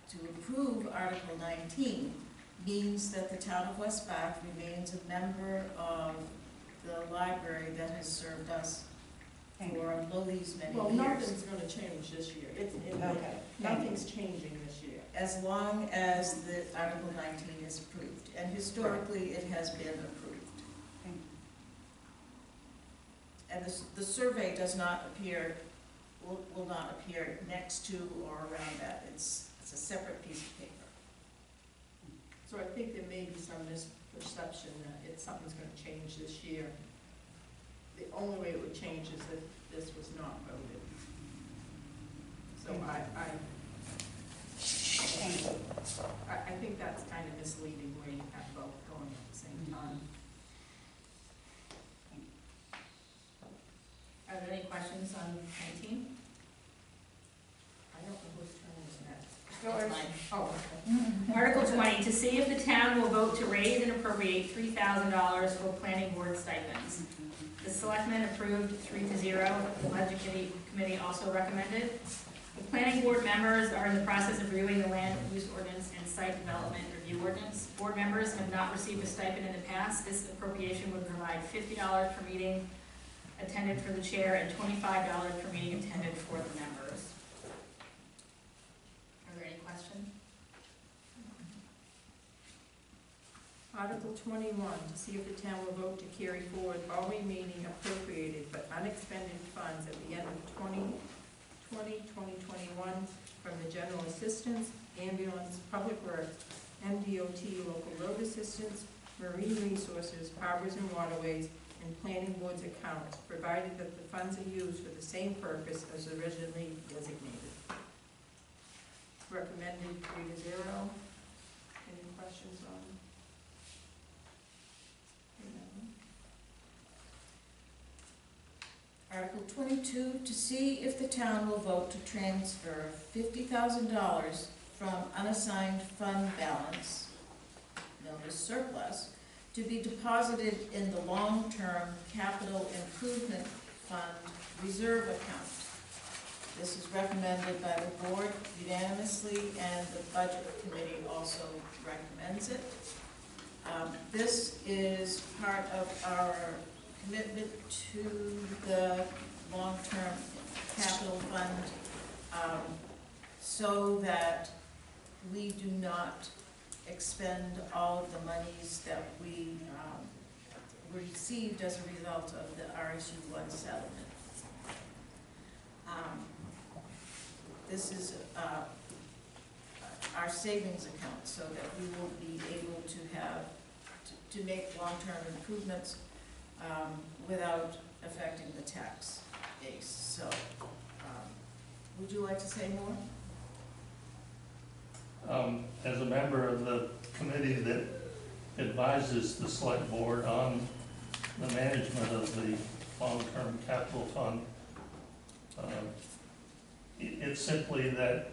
S7: to approve Article 19 means that the town of West Bath remains a member of the library that has served us for these many
S1: Well,
S7: years.
S1: nothing's gonna change this year.
S7: Okay.
S1: Nothing's changing this year.
S7: As long as the Article 19 is approved, and historically it has been approved. And the survey does not appear, will not appear next to or around that. It's a separate piece of paper.
S1: So I think there may be some misperception that something's gonna change this year. The only way it would change is if this was not voted. So I think that's kind of misleading where you have both going at the same time.
S4: Are there any questions on 19?
S1: I don't know whose turn is next.
S4: Yours.
S7: Mine.
S1: Oh, okay.
S4: Article 20, to see if the town will vote to raise and appropriate $3,000 for planning board stipends. The selectmen approved 3-0. The budget committee also recommended. The planning board members are in the process of reviewing the land use ordinance and site development review ordinance. Board members have not received a stipend in the past. This appropriation would provide $50 per meeting attended for the chair and $25 per meeting attended for the members. Are there any questions?
S1: Article 21, to see if the town will vote to carry forward all remaining appropriated but unexpended funds at the end of 2021 from the general assistance, ambulance, public works, MDOT, local road assistance, marine resources, harbors and waterways, and planning board's accounts, provided that the funds are used for the same purpose as originally designated. Recommended 3-0. Any questions on?
S7: Article 22, to see if the town will vote to transfer $50,000 from unassigned fund balance, known as surplus, to be deposited in the long-term capital improvement fund reserve account. This is recommended by the board unanimously, and the budget committee also recommends it. This is part of our commitment to the long-term capital fund, so that we do not expend all of the monies that we received as a result of the RSU1 settlement. This is our savings account, so that we will be able to have, to make long-term improvements without affecting the tax base. So, would you like to say more?
S6: As a member of the committee that advises the select board on the management of the long-term capital fund, it's simply that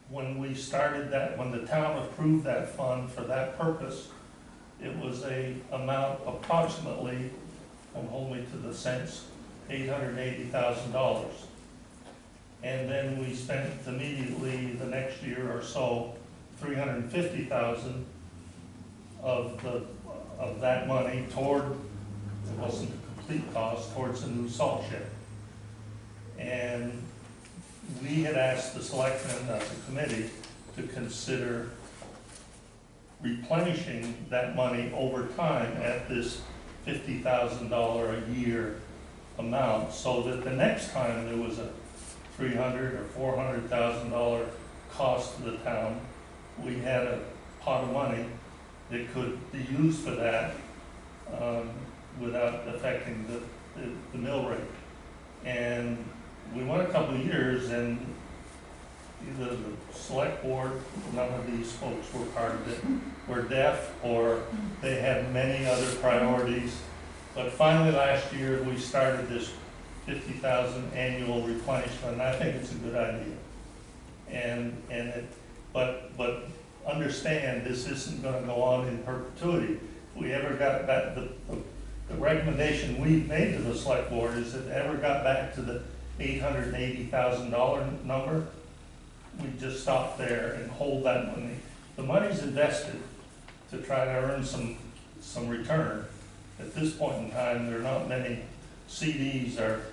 S6: when we started that, when the town approved that fund for that purpose, it was a amount approximately, don't hold me to the cents, $880,000. And then we spent immediately the next year or so, $350,000 of that money toward, it wasn't a complete cost, towards a new salt shed. And we had asked the selectmen as a committee to consider replenishing that money over time at this $50,000 a year amount, so that the next time there was a $300,000 or $400,000 cost to the town, we had a pot of money that could be used for that without affecting the mill rate. And we went a couple of years, and either the select board, none of these folks were part of it, were deaf, or they had many other priorities, But finally, last year, we started this 50,000 annual replenishment, and I think it's a good idea. But understand, this isn't gonna go on in perpetuity. If we ever got back, the recommendation we made to the select board is that if it ever got back to the $880,000 number, we just stop there and hold that money. The money's invested to try to earn some return. At this point in time, there are not many CDs are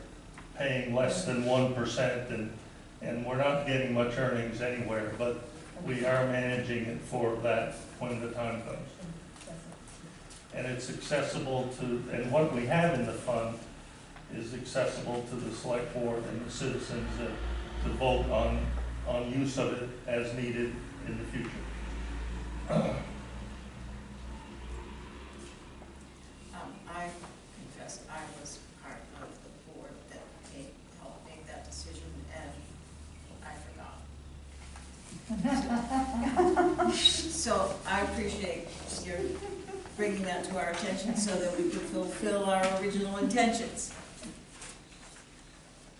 S6: paying less than 1%, and we're not getting much earnings anywhere, but we are managing it for that when the time comes. And it's accessible to, and what we have in the fund is accessible to the select board and the citizens to vote on use of it as needed in the future.
S7: I confess, I was part of the board that helped make that decision, and I forgot. So I appreciate your bringing that to our attention so that we could fulfill our original intentions.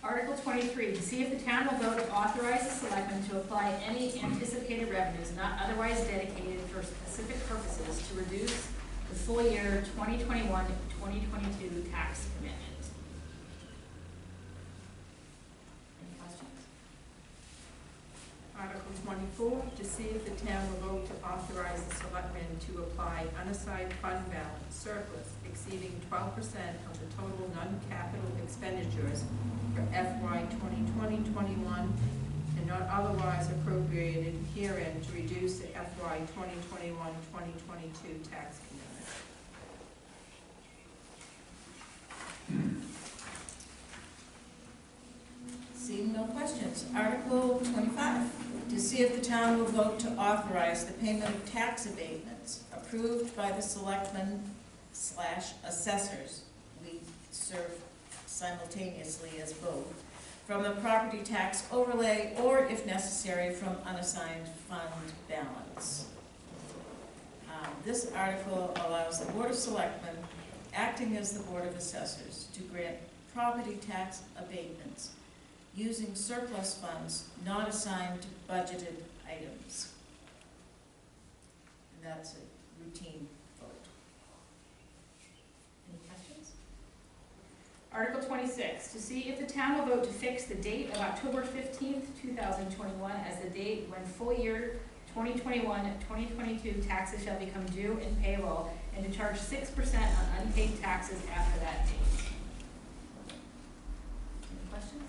S4: Article 23, to see if the town will vote to authorize the selectmen to apply any anticipated revenues not otherwise dedicated for specific purposes to reduce the full year 2021-2022 tax commitment. Any questions?
S1: Article 24, to see if the town will vote to authorize the selectmen to apply unassigned fund balance surplus exceeding 12% of the total non-capital expenditures for FY 2020-21 and not otherwise appropriated herein to reduce the FY 2021-2022 tax commitment.
S7: Seeing no questions. Article 25, to see if the town will vote to authorize the payment of tax abatements approved by the selectmen/assessors, we serve simultaneously as both, from the property tax overlay or, if necessary, from unassigned fund balance. This article allows the Board of Selectmen, acting as the Board of Assessors, to grant property tax abatements using surplus funds not assigned to budgeted items. And that's a routine vote.
S4: Any questions? Article 26, to see if the town will vote to fix the date of October 15th, 2021 as the date when full year 2021-2022 taxes shall become due and payable, and to charge 6% on unpaid taxes after that date. Any questions?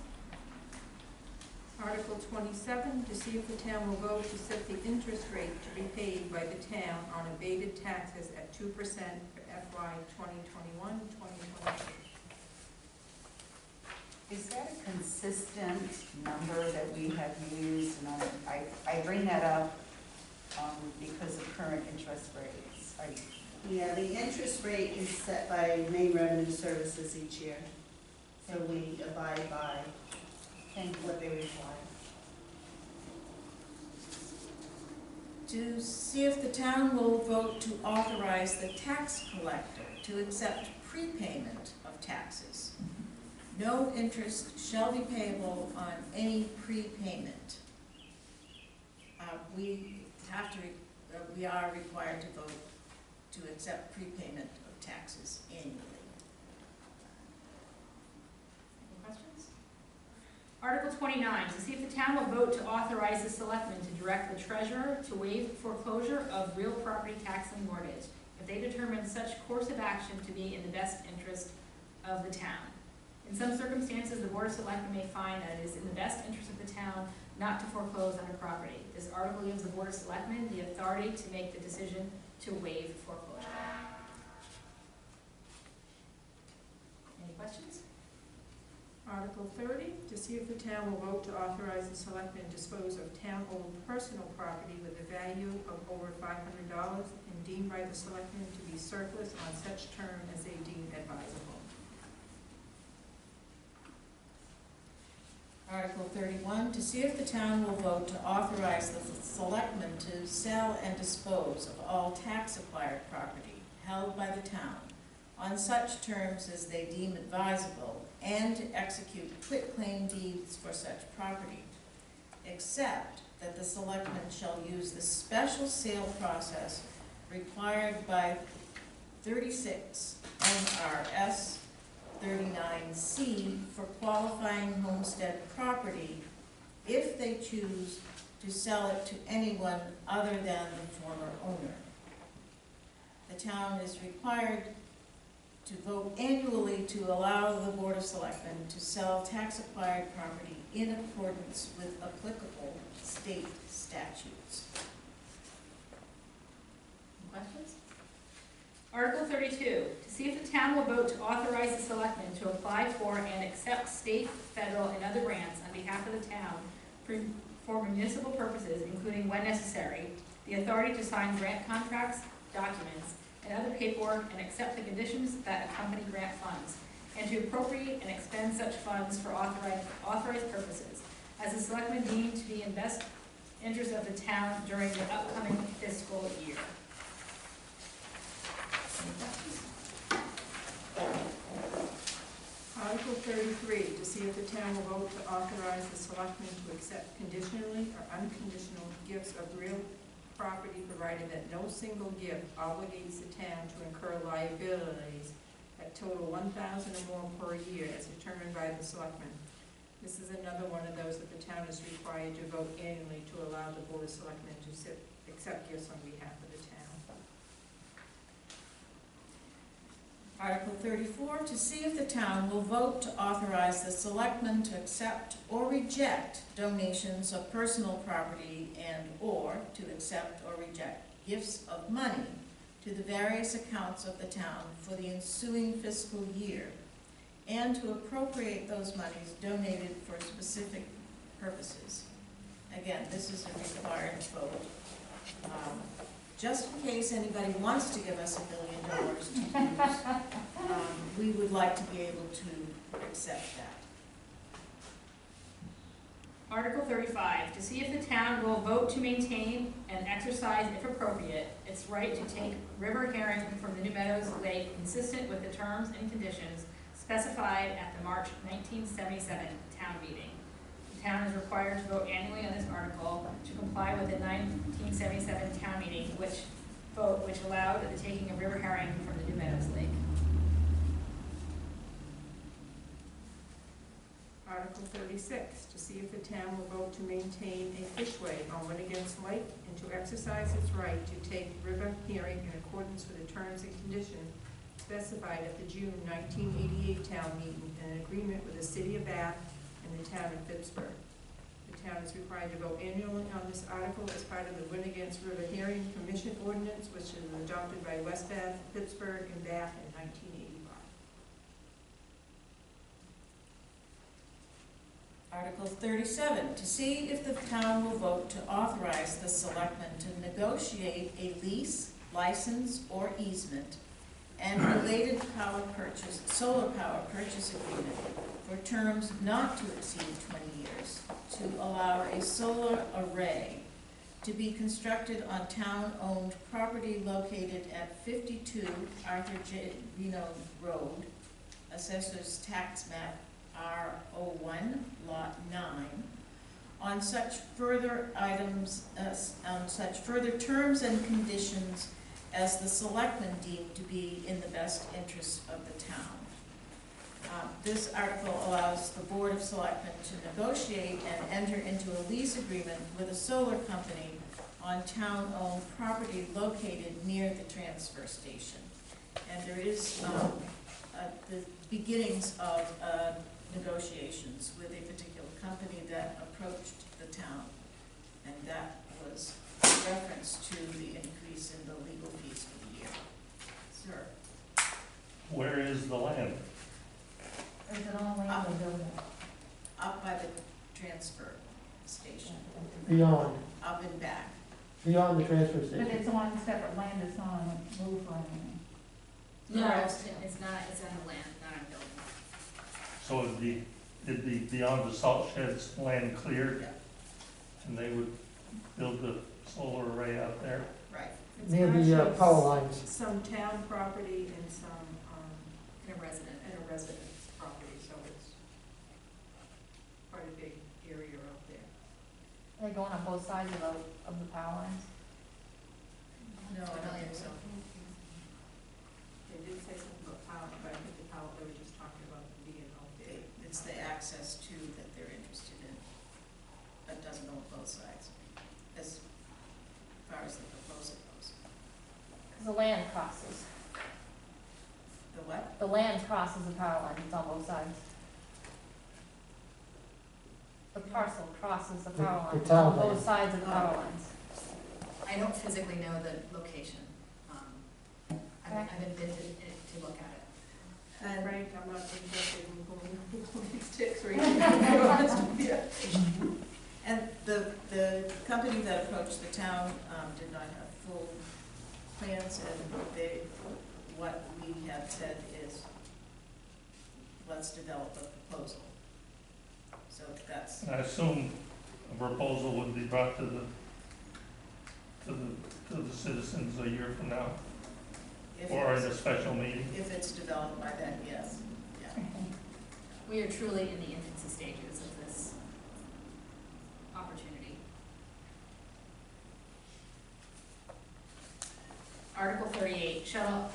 S1: Article 27, to see if the town will vote to set the interest rate to be paid by the town on abated taxes at 2% for FY 2021-2022.
S2: Is that a consistent number that we have used? And I bring that up because of current interest rates.
S3: Yeah, the interest rate is set by Maine Revenue Services each year, so we abide by what they require.
S7: To see if the town will vote to authorize the tax collector to accept prepayment of taxes. No interest shall be payable on any prepayment. We are required to vote to accept prepayment of taxes annually.
S4: Any questions? Article 29, to see if the town will vote to authorize the selectmen to direct the treasurer to waive foreclosure of real property tax and mortgage if they determine such course of action to be in the best interest of the town. In some circumstances, the Board of Selectmen may find that it is in the best interest of the town not to foreclose on a property. This article gives the Board of Selectmen the authority to make the decision to waive foreclosure. Any questions?
S1: Article 30, to see if the town will vote to authorize the selectmen dispose of town-owned personal property with a value of over $500 and deemed by the selectmen to be surplus on such term as they deem advisable.
S7: Article 31, to see if the town will vote to authorize the selectmen to sell and dispose of all tax-acquired property held by the town on such terms as they deem advisable, and to execute quitclaim deeds for such property, except that the selectmen shall use the special sale process required by 36 NRS 39C for qualifying homestead property if they choose to sell it to anyone other than the former owner. The town is required to vote annually to allow the Board of Selectmen to sell tax-acquired property in accordance with applicable state statutes.
S4: Questions? Article 32, to see if the town will vote to authorize the selectmen to apply for and accept state, federal, and other grants on behalf of the town for municipal purposes, including when necessary, the authority to sign grant contracts, documents, and other paperwork, and accept the conditions that accompany grant funds, and to appropriate and expend such funds for authorized purposes, as the selectmen deem to be in best interest of the town during the upcoming fiscal year. Any questions?
S1: Article 33, to see if the town will vote to authorize the selectmen to accept conditionally or unconditional gifts of real property, provided that no single gift obligates the town to incur liabilities that total $1,000 or more per year as determined by the selectmen. This is another one of those that the town is required to vote annually to allow the Board of Selectmen to accept gifts on behalf of the town.
S7: Article 34, to see if the town will vote to authorize the selectmen to accept or reject donations of personal property and/or to accept or reject gifts of money to the various accounts of the town for the ensuing fiscal year, and to appropriate those monies donated for specific purposes. Again, this is a required vote. Just in case anybody wants to give us $1 million to use, we would like to be able to accept that.
S4: Article 35, to see if the town will vote to maintain and exercise, if appropriate, its right to take river herring from the New Meadows Lake consistent with the terms and conditions specified at the March 1977 town meeting. The town is required to vote annually on this article to comply with the 1977 town meeting, which allowed the taking of river herring from the New Meadows Lake.
S1: Article 36, to see if the town will vote to maintain a fishway on Winnigan's Lake and to exercise its right to take river herring in accordance with the terms and conditions specified at the June 1988 town meeting in an agreement with the city of Bath and the town of Pittsburgh. The town is required to vote annually on this article as part of the Winnigan's River Herring Commission Ordinance, which is adopted by West Bath, Pittsburgh, and Bath in 1985.
S7: Article 37, to see if the town will vote to authorize the selectmen to negotiate a lease, license, or easement and related solar power purchase agreement for terms not to exceed 20 years to allow a solar array to be constructed on town-owned property located at 52 Arthur J. Reno Road, Assessor's Tax Map R01, Lot 9, on such further terms and conditions as the selectmen deem to be in the best interest of the town. This article allows the Board of Selectmen to negotiate and enter into a lease agreement with a solar company on town-owned property located near the transfer station. And there is the beginnings of negotiations with a particular company that approached the town, and that was in reference to the increase in the legal fees for the year. Sir?
S6: Where is the land?
S10: Is it on land or building?
S7: Up by the transfer station,
S9: Beyond,
S7: up and back.
S9: beyond the transfer
S10: But
S9: station.
S10: it's on separate land, it's not on a roof or anything.
S4: No,
S7: Correct.
S4: it's not, it's on the land, not on building.
S6: So it'd be beyond the salt sheds, land cleared,
S7: Yeah.
S6: and they would build the solar array out there.
S7: Right.
S1: It's
S9: Near the
S1: actually
S9: power lines.
S1: some town property and some and a residence property, so it's quite a big area out there.
S8: They're going on both sides of the power lines.
S7: No, I don't think so.
S1: They did say something about power, but I think the power, they were just talking about being out there.
S7: It's the access to that they're interested in, but doesn't go on both sides, as far as the proposal goes.
S8: Because the land crosses.
S7: The what?
S8: The land crosses the power line, it's on both sides. The parcel crosses the power
S9: The
S8: line, it's
S9: town
S8: on both
S9: line.
S8: sides of the power lines.
S11: I don't physically know the location. I've been to look at it.
S1: And Frank, I'm not interested in going these ticks or anything, to be honest with you.
S7: And the company that approached the town did not have full plans, and what we have said is, let's develop a proposal. So that's,
S6: I assume a proposal would be brought to the citizens a year from now,
S7: if
S6: or in a
S7: it's,
S6: special meeting.
S7: if it's developed by then, yes, yeah.
S4: We are truly in the infancy stages of this opportunity. Article 38, shall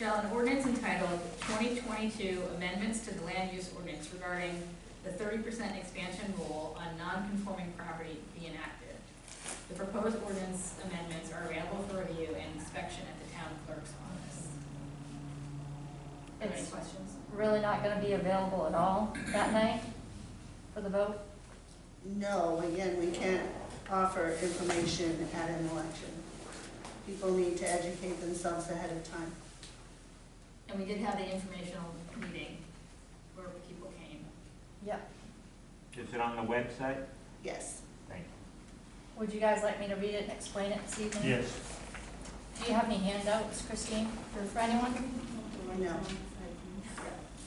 S4: an ordinance entitled 2022 Amendments to the Land Use Ordinance regarding the 30% expansion rule on non-conforming property be enacted. The proposed ordinance amendments are available for review and inspection at the town clerk's office. Any
S8: It's
S4: questions?
S8: really not gonna be available at all that night for the vote?
S3: No, again, we can't offer information at an election. People need to educate themselves ahead of time.
S4: And we did have the informational meeting where people came.
S8: Yep.
S5: Is it on the website?
S3: Yes.
S5: Thank you.
S8: Would you guys like me to read it and explain it this evening?
S6: Yes.
S8: Do you have any handouts, Christine, for anyone?
S3: No.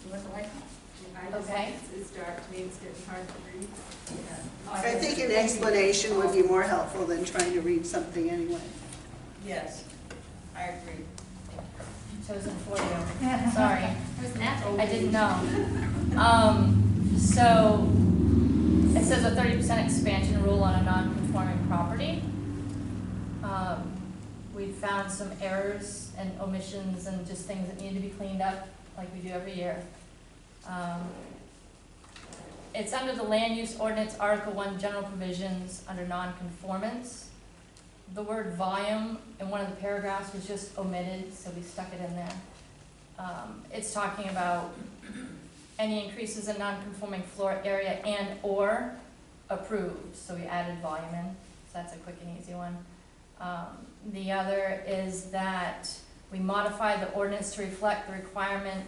S4: You want the light?
S8: Okay.
S1: It's dark, to me, it's getting hard to read.
S3: I think an explanation would be more helpful than trying to read something anyway.
S7: Yes, I agree.
S8: Chosen for you. Sorry.
S4: It was natural.
S8: I didn't know. So, it says a 30% expansion rule on a non-conforming property. We found some errors and omissions and just things that need to be cleaned up, like we do every year. It's under the Land Use Ordinance, Article 1, General Provisions, under non-conformance. The word volume in one of the paragraphs was just omitted, so we stuck it in there. It's talking about any increases in non-conforming floor area and/or approved, so we added volume in, so that's a quick and easy one. The other is that we modified the ordinance to reflect the requirement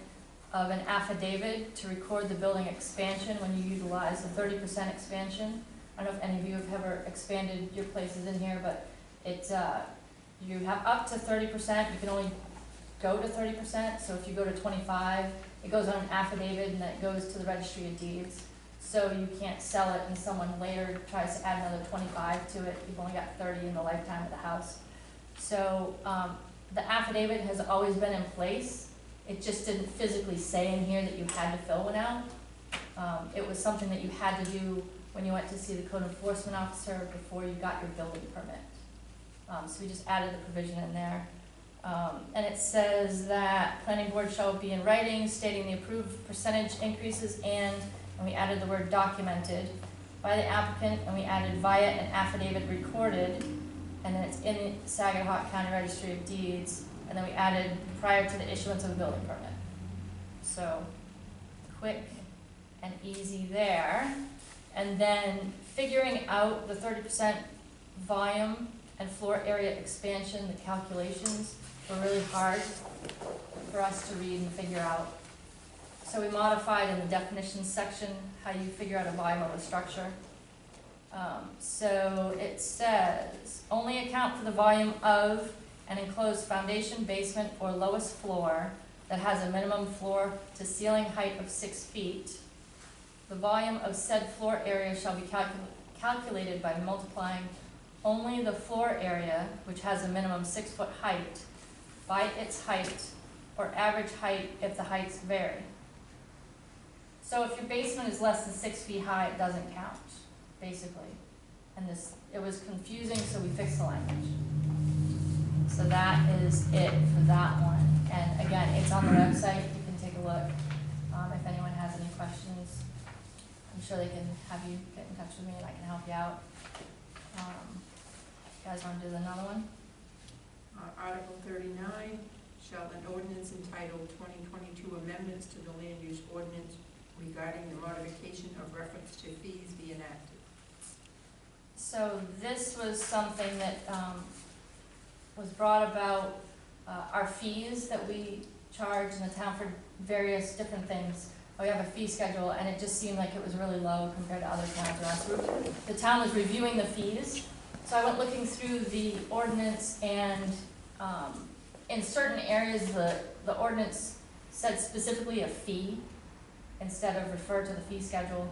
S8: of an affidavit to record the building expansion when you utilize the 30% expansion. I don't know if any of you have ever expanded your places in here, but it's, you have up to 30%, you can only go to 30%, so if you go to 25, it goes on an affidavit and then it goes to the registry of deeds. So you can't sell it and someone later tries to add another 25 to it, you've only got 30 in the lifetime of the house. So, the affidavit has always been in place, it just didn't physically say in here that you had to fill one out. It was something that you had to do when you went to see the code enforcement officer before you got your building permit. So we just added the provision in there. And it says that planning board shall be in writing stating the approved percentage increases and we added the word documented by the applicant, and we added via an affidavit recorded, and then it's in the Saginaw County Registry of Deeds, and then we added prior to the issuance of a building permit. So, quick and easy there. And then figuring out the 30% volume and floor area expansion, the calculations were really hard for us to read and figure out. So we modified in the definitions section how you figure out a volume of a structure. So it says, only account for the volume of an enclosed foundation, basement, or lowest floor that has a minimum floor to ceiling height of 6 feet. The volume of said floor area shall be calculated by multiplying only the floor area, which has a minimum 6-foot height, by its height or average height if the heights vary. So if your basement is less than 6 feet high, it doesn't count, basically. And this, it was confusing, so we fixed the language. So that is it for that one. And again, it's on the website, you can take a look. If anyone has any questions, I'm sure they can have you get in touch with me and I can help you out. You guys wanna do another one?
S1: Article 39, shall an ordinance entitled 2022 Amendments to the Land Use Ordinance regarding the modification of reference to fees be enacted?
S8: So this was something that was brought about, our fees that we charge in the town for various different things. We have a fee schedule, and it just seemed like it was really low compared to other towns around. So the town was reviewing the fees, so I went looking through the ordinance, and in certain areas, the ordinance said specifically a fee instead of refer to the fee schedule,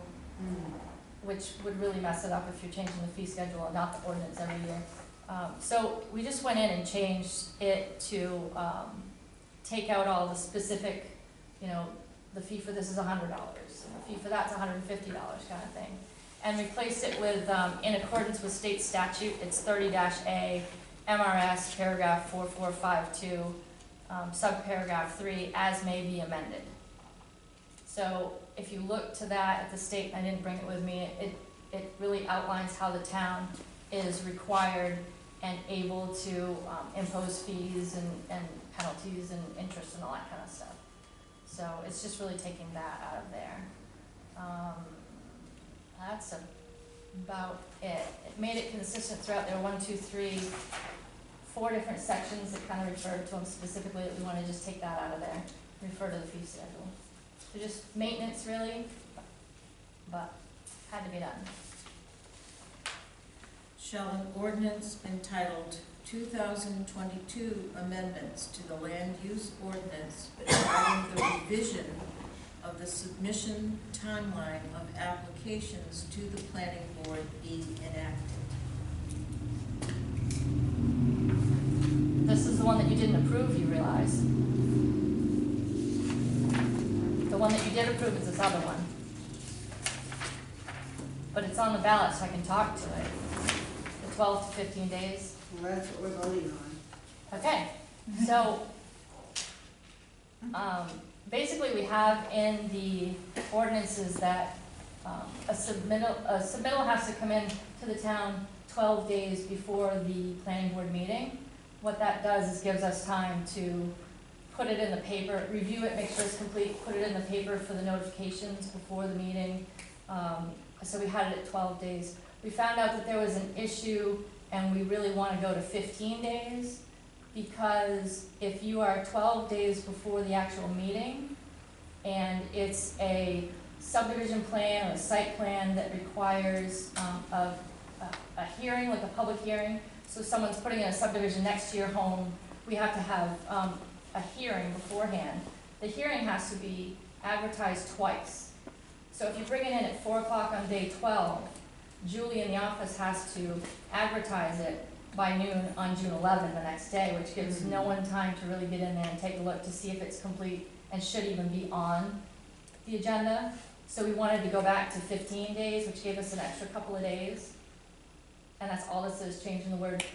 S8: which would really mess it up if you're changing the fee schedule and not the ordinance every year. So we just went in and changed it to take out all the specific, you know, the fee for this is $100, and the fee for that's $150 kind of thing. And replace it with, in accordance with state statute, it's 30-A, MRS, paragraph 4452, subparagraph 3, as may be amended. So if you look to that at the state, I didn't bring it with me, it really outlines how the town is required and able to impose fees and penalties and interest and all that kind of stuff. So it's just really taking that out of there. That's about it. It made it consistent throughout there, 1, 2, 3, 4 different sections that kind of refer to them specifically, that we want to just take that out of there, refer to the fee schedule. So just maintenance really, but had to be done.
S7: Shall an ordinance entitled 2022 Amendments to the Land Use Ordinance regarding the revision of the submission timeline of applications to the planning board be enacted?
S8: This is the one that you didn't approve, you realize. The one that you did approve is this other one. But it's on the ballot, so I can talk to it. The 12 to 15 days.
S3: Well, that's what we're voting on.
S8: Okay, so, basically we have in the ordinances that, a submittal has to come in to the town 12 days before the planning board meeting. What that does is gives us time to put it in the paper, review it, make sure it's complete, put it in the paper for the notifications before the meeting. So we had it at 12 days. We found out that there was an issue and we really want to go to 15 days because if you are 12 days before the actual meeting and it's a subdivision plan or a site plan that requires a hearing, like a public hearing, so someone's putting in a subdivision next to your home, we have to have a hearing beforehand. The hearing has to be advertised twice. So if you bring it in at 4 o'clock on day 12, Julie in the office has to advertise it by noon on June 11 the next day, which gives no one time to really get in there and take a look to see if it's complete and should even be on the agenda. So we wanted to go back to 15 days, which gave us an extra couple of days. And that's all this is, changing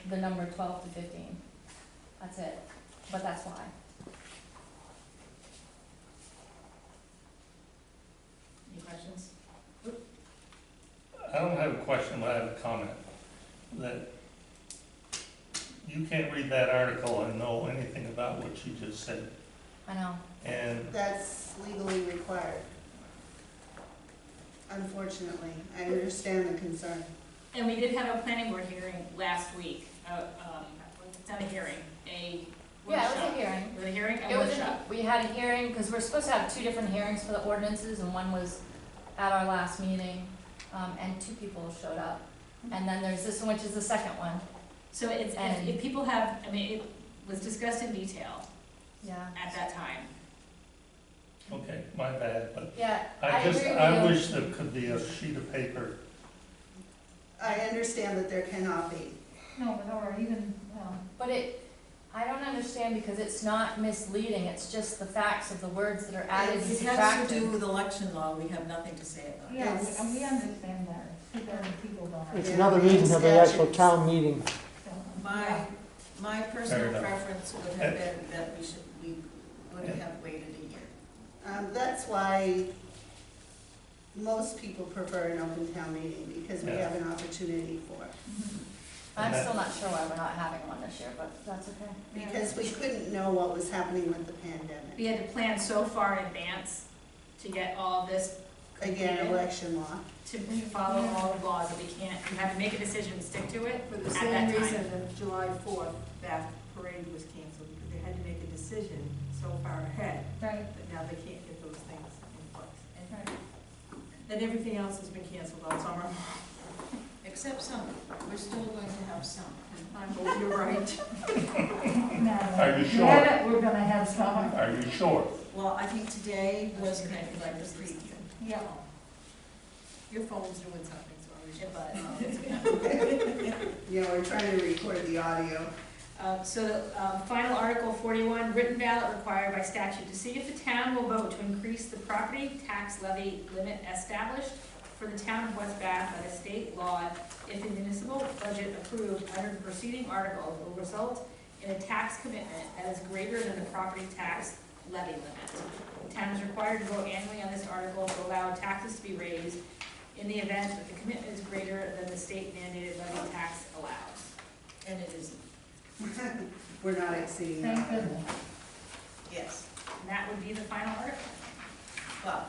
S8: the number 12 to 15. That's it, but that's why.
S4: Any questions?
S6: I don't have a question, but I have a comment. That you can't read that article and know anything about what you just said.
S8: I know.
S6: And
S3: That's legally required. Unfortunately, I understand the concern.
S4: And we did have a planning board hearing last week, it's not a hearing, a
S8: Yeah,
S4: workshop.
S8: it was a hearing.
S4: Was it a hearing?
S8: It was we had a hearing, because we're supposed to have 2 different hearings for the ordinances, and one was at our last meeting, and 2 people showed up. And then there's this one, which is the second one.
S4: So it's,
S8: And-
S4: if people have, I mean, it was discussed in detail
S8: Yeah.
S4: at that time.
S6: okay, my bad, but
S8: Yeah, I agree with you.
S6: I wish there could be a sheet of paper.
S3: I understand that there cannot be.
S10: No, but or even,
S8: But I don't understand because it's not misleading, it's just the facts of the words that are added and
S7: It has to
S8: subtracted.
S7: do with election law, we have nothing to say about it.
S10: Yeah, we understand that, 2,000 people don't.
S9: It's
S3: Yeah,
S9: another
S3: the
S9: reason to have an actual
S3: statutes.
S9: town meeting.
S7: My
S6: Fair
S7: personal
S6: enough.
S7: preference would have been that we would have waited a year.
S3: That's why most people prefer an open town meeting, because we
S6: Yeah.
S3: have an opportunity for it.
S8: I'm still not sure why we're not having one this year, but that's okay.
S3: Because we couldn't know what was happening with the pandemic.
S4: We had to plan so far in advance to get all of this
S3: Again,
S4: completed,
S3: election law.
S4: to follow all the laws that we can't, we had to make a decision and stick to it
S1: For the
S4: at
S1: same
S4: that time.
S1: reason that July 4th, that parade was canceled, because they had to make a decision so far ahead,
S10: Right,
S1: that now they can't get those things in place.
S10: right.
S1: And everything else has been canceled all summer.
S7: Except some, we're still going to have some.
S1: I hope you're right.
S6: Are you sure?
S10: Yeah, we're gonna have some,
S6: Are you sure?
S7: Well, I think today was kind of like a preview.
S10: yeah.
S1: Your phone's doing something, so I was
S4: But,
S3: Yeah, we're trying to record the audio.
S4: Final Article 41, written ballot required by statute to see if the town will vote to increase the property tax levy limit established for the town of West Bath by the state law if the municipal budget approved under the preceding article will result in a tax commitment that is greater than the property tax levy limit. The town is required to vote annually on this article to allow taxes to be raised in the event that the commitment is greater than the state mandated levy tax allows.
S7: And it isn't,
S3: We're not exceeding
S10: Thank
S3: that.
S10: goodness.
S7: yes.
S4: And that would be the final article.
S7: Well,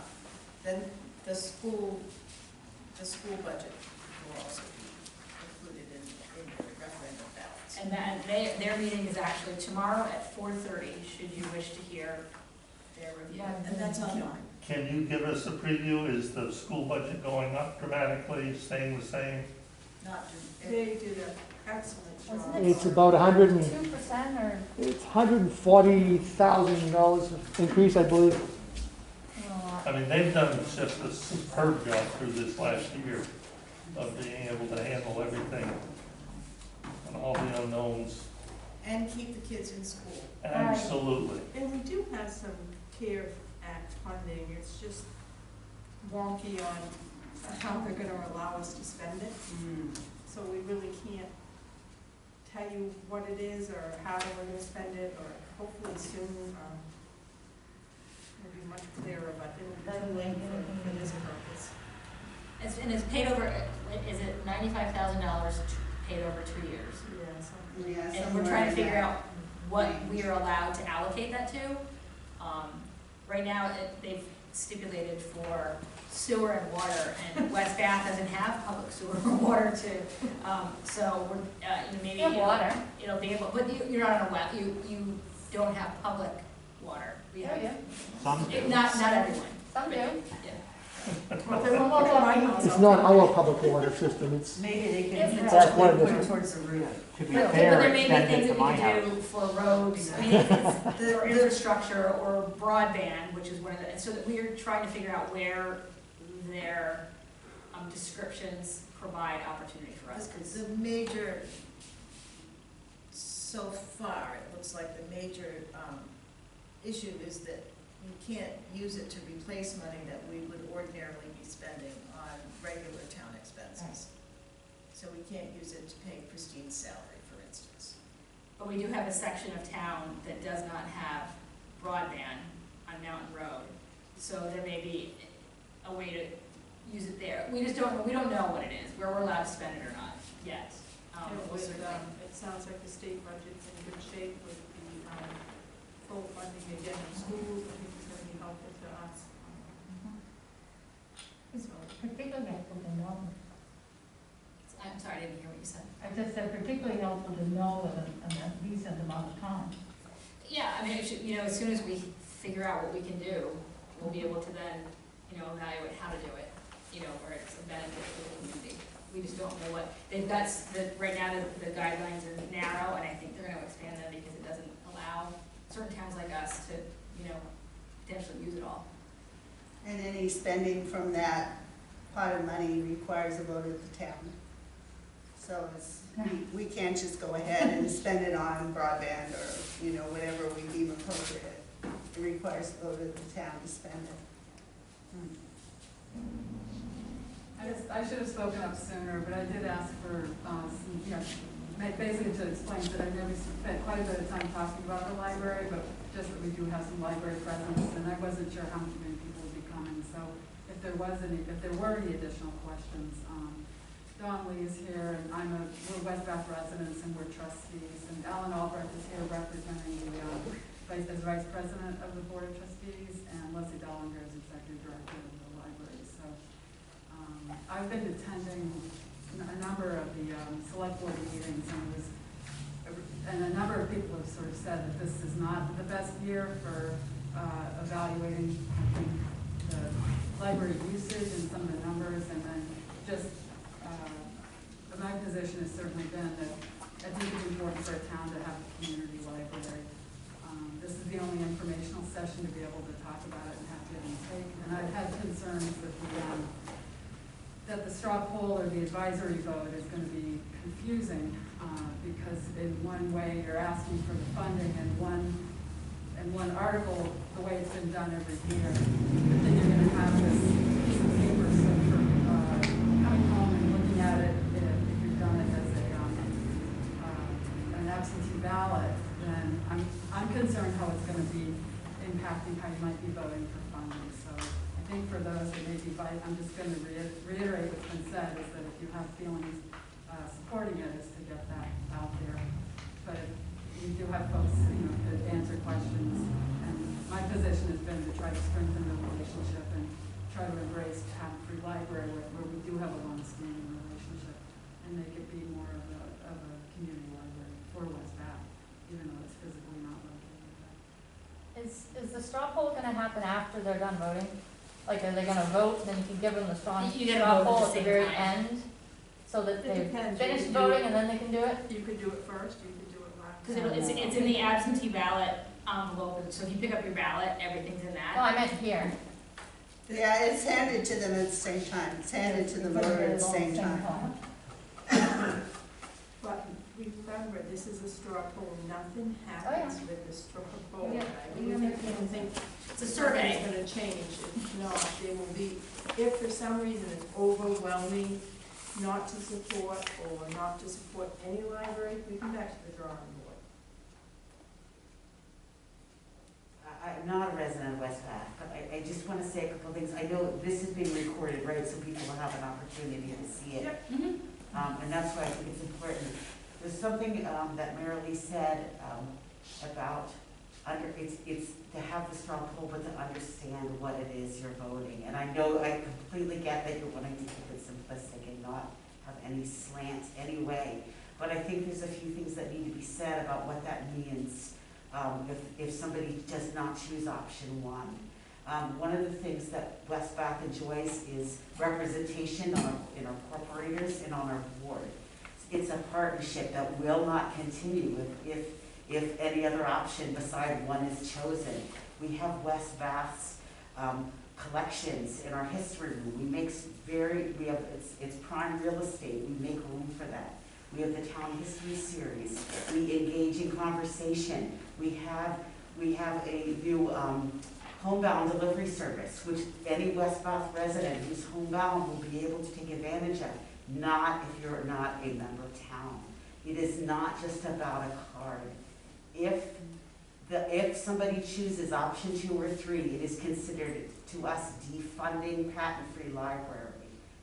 S7: then the school budget will also be included in the referendum ballots.
S4: And that, their meeting is actually tomorrow at 4:30, should you wish to hear their review.
S7: And that's online.
S6: Can you give us a preview? Is the school budget going up dramatically, staying the same?
S7: Not to,
S1: They did an excellent
S8: Wasn't
S1: job.
S8: it
S9: It's about
S8: 2% or,
S9: it's $140,000 increase, I believe.
S6: I mean, they've done just a superb job through this last year of being able to handle everything and all the unknowns.
S7: and keep the kids in school.
S6: Absolutely.
S1: And we do have some CARE Act funding, it's just wonky on how they're gonna allow us to spend it. So we really can't tell you what it is or how we're gonna spend it, or hopefully soon, it'll be much clearer, but it'll be too late for this purpose.
S4: And it's paid over, is it $95,000 paid over 2 years?
S1: Yeah, so.
S3: Yeah,
S4: And we're
S3: somewhere
S4: trying to
S3: in
S4: figure
S3: that.
S4: out what we are allowed to allocate that to. Right now, they've stipulated for sewer and water, and West Bath doesn't have public sewer or water to, so we're, maybe.
S8: you have water?
S4: It'll be able, but you're not on a well, you don't have public water. We have-
S5: Some do.
S4: Not everyone.
S8: Some do.
S1: Well, they're all over my house.
S9: It's not our public water system, it's,
S7: Maybe they
S4: Yes,
S7: can
S9: that's one of
S7: put
S9: the-
S7: it towards the roof.
S5: To be
S4: But
S5: fair,
S4: there may be
S5: extend
S4: things
S5: it
S4: that
S5: to
S4: we
S5: my
S4: can
S5: house.
S4: do for roads, I mean, it's for infrastructure or broadband, which is one of the, so that we are trying to figure out where their descriptions provide opportunity for us. 'Cause
S7: The major, so far, it looks like the major issue is that you can't use it to replace money that we would ordinarily be spending on regular town expenses. So we can't use it to pay Christine's salary, for instance.
S4: But we do have a section of town that does not have broadband on Mountain Road, so there may be a way to use it there. We just don't, we don't know what it is, where we're allowed to spend it or not yet.
S1: It sounds like the state budget's in good shape with the, full funding again in schools, I think it's gonna be helpful to us. So,
S10: Particularly helpful to know.
S4: I'm sorry, I didn't hear what you said.
S10: I just said particularly helpful to know in a decent amount of time.
S4: Yeah, I mean, it should, as soon as we figure out what we can do, we'll be able to then, evaluate how to do it, where it's a benefit to the community. We just don't know what, they've got, right now, the guidelines are narrow, and I think they're gonna expand them because it doesn't allow certain towns like us to, potentially use it all.
S3: And any spending from that pot of money requires a vote of the town. So we can't just go ahead and spend it on broadband or, you know, whatever we deem appropriate. It requires a vote of the town to spend it.
S12: I should have spoken up sooner, but I did ask for some, you know, basically to explain that I know we spent quite a bit of time talking about the library, but just that we do have some library presence, and I wasn't sure how many people would be coming, so if there were any additional questions, Don Lee is here, and we're West Bath residents and we're trustees, and Alan Albrecht is here representing as Vice President of the Board of Trustees, and Leslie Dollinger is Executive Director of the library. So I've been attending a number of the select board meetings, and a number of people have sort of said that this is not the best year for evaluating, I think, the library usage and some of the numbers, and then just my position has certainly been that I think it's important for a town to have a community library. This is the only informational session to be able to talk about it and have give and take. And I've had concerns with that the straw poll or the advisory vote is going to be confusing because in one way you're asking for the funding and one article, the way it's been done every year, but then you're going to have this piece of paper coming home and looking at it. If you've done it as an absentee ballot, then I'm concerned how it's going to be impacting how you might be voting for funding. So I think for those that may be, I'm just going to reiterate what's been said, is that if you have feelings supporting it, is to get that out there. But if you do have folks, you know, that answer questions, and my position has been to try to strengthen the relationship and try to embrace town-free library where we do have a long-standing relationship and make it be more of a community library for West Bath, even though it's physically not located there.
S8: Is the straw poll gonna happen after they're done voting? Like, are they gonna vote, and then you can give them the straw
S4: You gotta
S8: straw
S4: vote at
S8: poll
S4: the
S8: at the
S4: same
S8: very
S4: time.
S8: end? So that
S1: It
S8: they
S1: depends.
S8: finish
S1: You can do
S8: voting
S1: it-
S8: and then they can do it?
S1: You could do it first, you could do it last.
S4: Because it's in the absentee ballot envelope, so if you pick up your ballot, everything's in
S8: No,
S4: that.
S8: I meant here.
S3: Yeah, it's handed to them at the same time. It's handed to the voter at the same time.
S1: But remember, this is a straw poll, nothing
S8: Oh,
S1: happens with the straw poll.
S10: Yeah.
S1: I really think
S4: It's a survey.
S1: It's gonna change, if not, there will be, if for some reason it's overwhelming not to support or not to support any library, we come back to the drawing board.
S2: I'm not a resident of West Bath, but I just want to say a couple of things. I know this is being recorded, right, so people will have an opportunity to see it.
S1: Yep.
S4: Mm-hmm.
S2: And that's why I think it's important. There's something that Mary Lee said about it's to have the straw poll, but to understand what it is you're voting. And I know, I completely get that you're wanting to keep it simplistic and not have any slant anyway. But I think there's a few things that need to be said about what that means if somebody does not choose option one. One of the things that West Bath enjoys is representation in our corporators and on our board. It's a partnership that will not continue if any other option beside one is chosen. We have West Bath's collections in our history room. It's prime real estate. We make room for that. We have the town history series. We engage in conversation. We have a new homebound delivery service, which any West Bath resident who's homebound will be able to take advantage of. Not if you're not a member of town. It is not just about a card. If somebody chooses option 2 or 3, it is considered to us defunding patent-free library.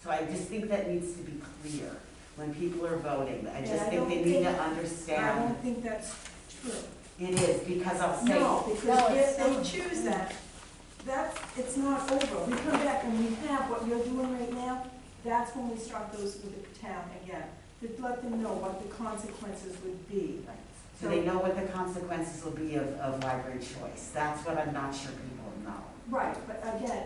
S2: So I just think that needs to be clear when people are voting. I just think they need to understand.
S1: I don't think that's true.
S2: It is, because I'll say.
S1: No, because if they choose that, it's not over. We come back and we have what you're doing right now, that's when we start those with the town again, to let them know what the consequences would be.
S2: So they know what the consequences will be of library choice. That's what I'm not sure people know.
S1: Right, but again,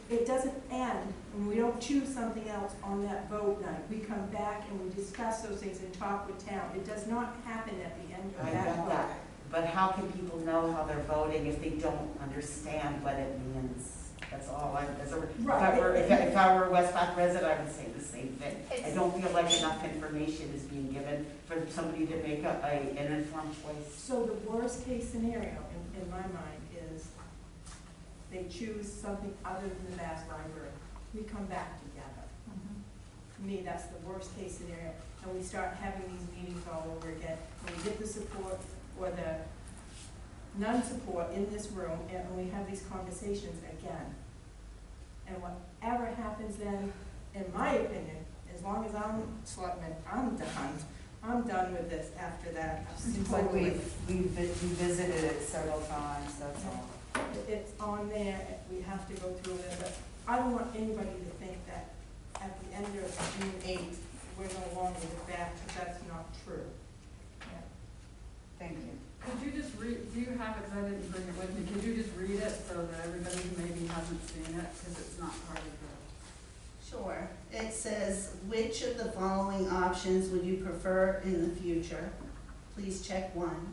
S1: it doesn't end when we don't choose something else on that vote night. We come back and we discuss those things and talk with town. It does not happen at the end of
S2: I
S1: that
S2: get
S1: vote.
S2: that. But how can people know how they're voting if they don't understand what it means? That's all
S1: Right.
S2: if I were a West Bath resident, I would say the same thing. I
S8: It's-
S2: don't feel like enough information is being given for somebody to make an informed choice.
S1: So the worst case scenario in my mind is they choose something other than the Bass Library. We come back together. To me, that's the worst case scenario. And we start having these meetings all over again. And we get the support or the non-support in this room, and we have these conversations again. And whatever happens then, in my opinion, as long as I'm selectman, I'm done with this after that.
S2: Seems like we've revisited it several times, that's all.
S1: It's on there, we have to go through it, but I don't want anybody to think that at the end of June 8th, we're no longer with that, because that's not true.
S2: Thank you.
S12: Could you just read, do you have it, because I didn't bring it with me, could you just read it so that everybody who maybe hasn't seen it, because it's not part of the.
S3: Sure. It says, which of the following options would you prefer in the future? Please check one.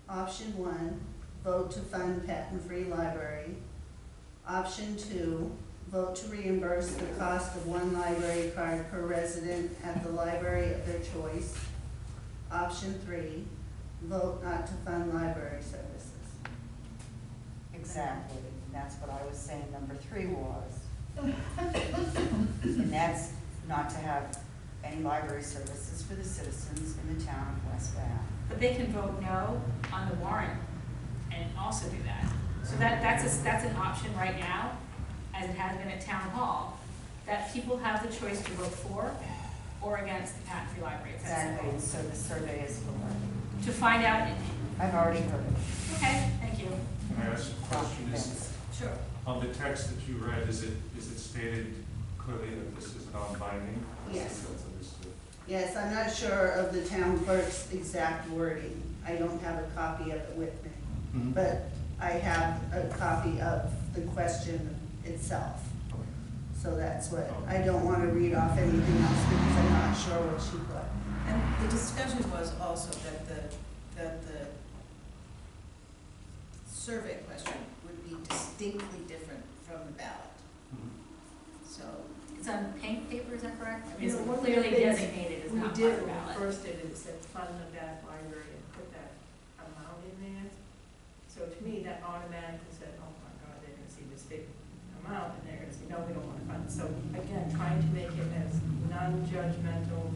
S3: Option 1, vote to fund patent-free library. Option 2, vote to reimburse the cost of one library card per resident at the library of their choice. Option 3, vote not to fund library services.
S2: Exactly, and that's what I was saying number 3 was. And that's not to have any library services for the citizens in the town of West Bath.
S4: But they can vote no on the warrant and also do that. So that's an option right now, as it has been at town hall, that people have the choice to vote for or against the patent-free library. It's that
S2: Exactly,
S4: simple.
S2: and so the survey is for,
S4: To find out,
S2: I've already heard it.
S4: okay, thank you.
S13: Can I ask a question?
S2: Thanks.
S4: Sure.
S13: On the text that you read, is it stated clearly that this is non-binding?
S3: Yes.
S13: That's understood.
S3: Yes, I'm not sure of the town clerk's exact wording. I don't have a copy of it with me. But I have a copy of the question itself. So that's what, I don't want to read off anything else because I'm not sure what she put.
S7: And the discussion was also that the survey question would be distinctly different from the ballot. So,
S4: It's on pink paper, is that correct? I mean,
S1: You
S4: it's
S1: know, one of the
S4: clearly
S1: things
S4: designated as
S1: We
S4: not part
S1: did
S4: of the
S1: when we
S4: ballot.
S1: first did it, it said fund the Bath Library and put that amount in there. So to me, that automatically said, oh my God, they're gonna see this big amount and they're gonna say, no, we don't wanna fund it. So again, trying to make it as non-judgmental,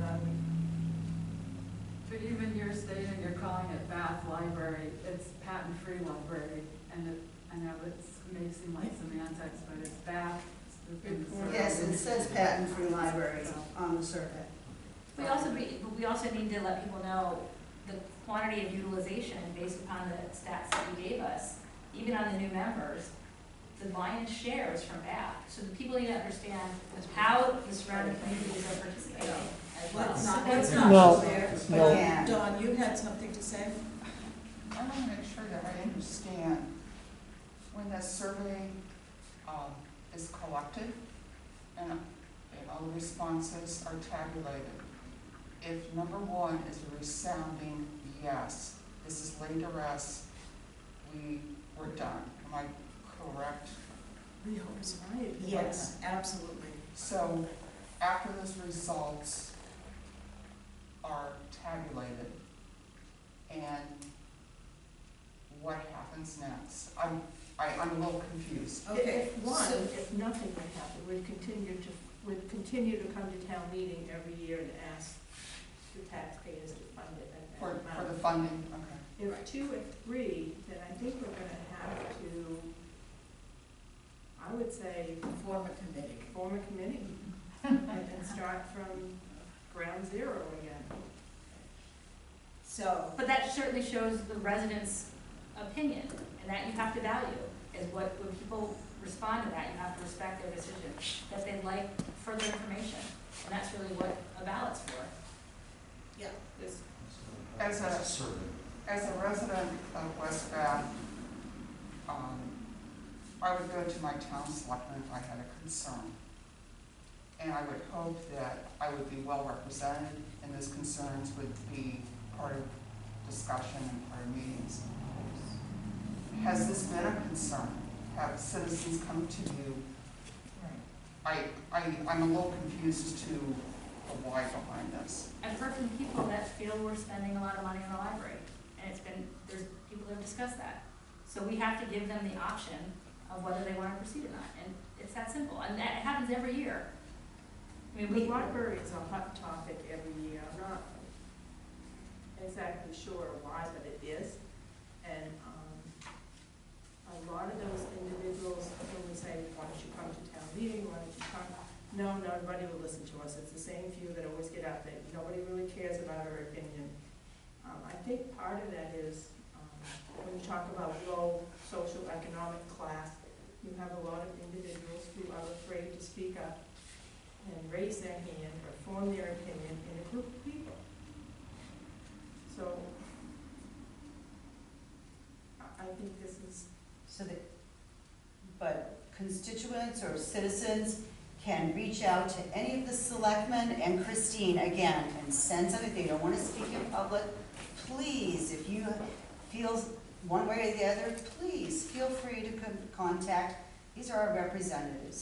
S12: But even you're stating, you're calling it Bath Library, it's patent-free library, and it, I know it may seem like semantics, but it's Bath.
S1: Good point.
S3: Yes, it says patent-free library on the survey.
S4: We also need to let people know the quantity of utilization based upon the stats that you gave us, even on the new members. The lion's share is from Bath, so the people need to understand how the surrounding communities are participating as well.
S7: that's
S9: No,
S7: not fair.
S9: no.
S2: Yeah.
S7: Dawn, you had something to say?
S14: I want to make sure that I understand, when the survey is collected and all the responses are tabulated, if number 1 is a resounding yes, this is laid to rest, we're done, am I correct?
S1: we hope it's right.
S7: Yes, absolutely.
S14: So after those results are tabulated, and what happens next? I'm a little confused.
S7: Okay,
S1: If one,
S7: so-
S1: if nothing would happen, we'd continue to come to town meeting every year and ask the taxpayers to fund it at
S14: For
S1: that amount.
S14: the funding, okay.
S1: If 2 or 3, then I think we're gonna have to, I would say,
S7: Form a committee.
S1: form a committee and start from ground zero again.
S7: So,
S4: But that certainly shows the residents' opinion, and that you have to value, is when people respond to that, you have to respect their decision, that they'd like further information, and that's really what a ballot's for.
S7: yeah,
S1: This,
S14: As a resident of West Bath, I would go to my town selectman if I had a concern. And I would hope that I would be well represented and those concerns would be part of discussion and part of meetings. Has this been a concern? have citizens come to you. I'm a little confused as to the why behind this.
S4: I've heard from people that feel we're spending a lot of money on the library, and there's people who have discussed that. So we have to give them the option of whether they want to proceed or not, and it's that simple, and that happens every year. I mean,
S1: The library is a hot topic every year. I'm not exactly sure why, but it is. And a lot of those individuals, when we say, why don't you come to town meeting, why don't you come? No, nobody will listen to us. It's the same few that always get out there. Nobody really cares about our opinion. I think part of that is, when you talk about low social economic class, you have a lot of individuals who are afraid to speak up and raise their hand or form their opinion in a group of people. So, I think this is,
S2: So that, but constituents or citizens can reach out to any of the selectmen and Christine again and send something. If they don't want to speak in public, please, if you feel one way or the other, please feel free to contact. These are our representatives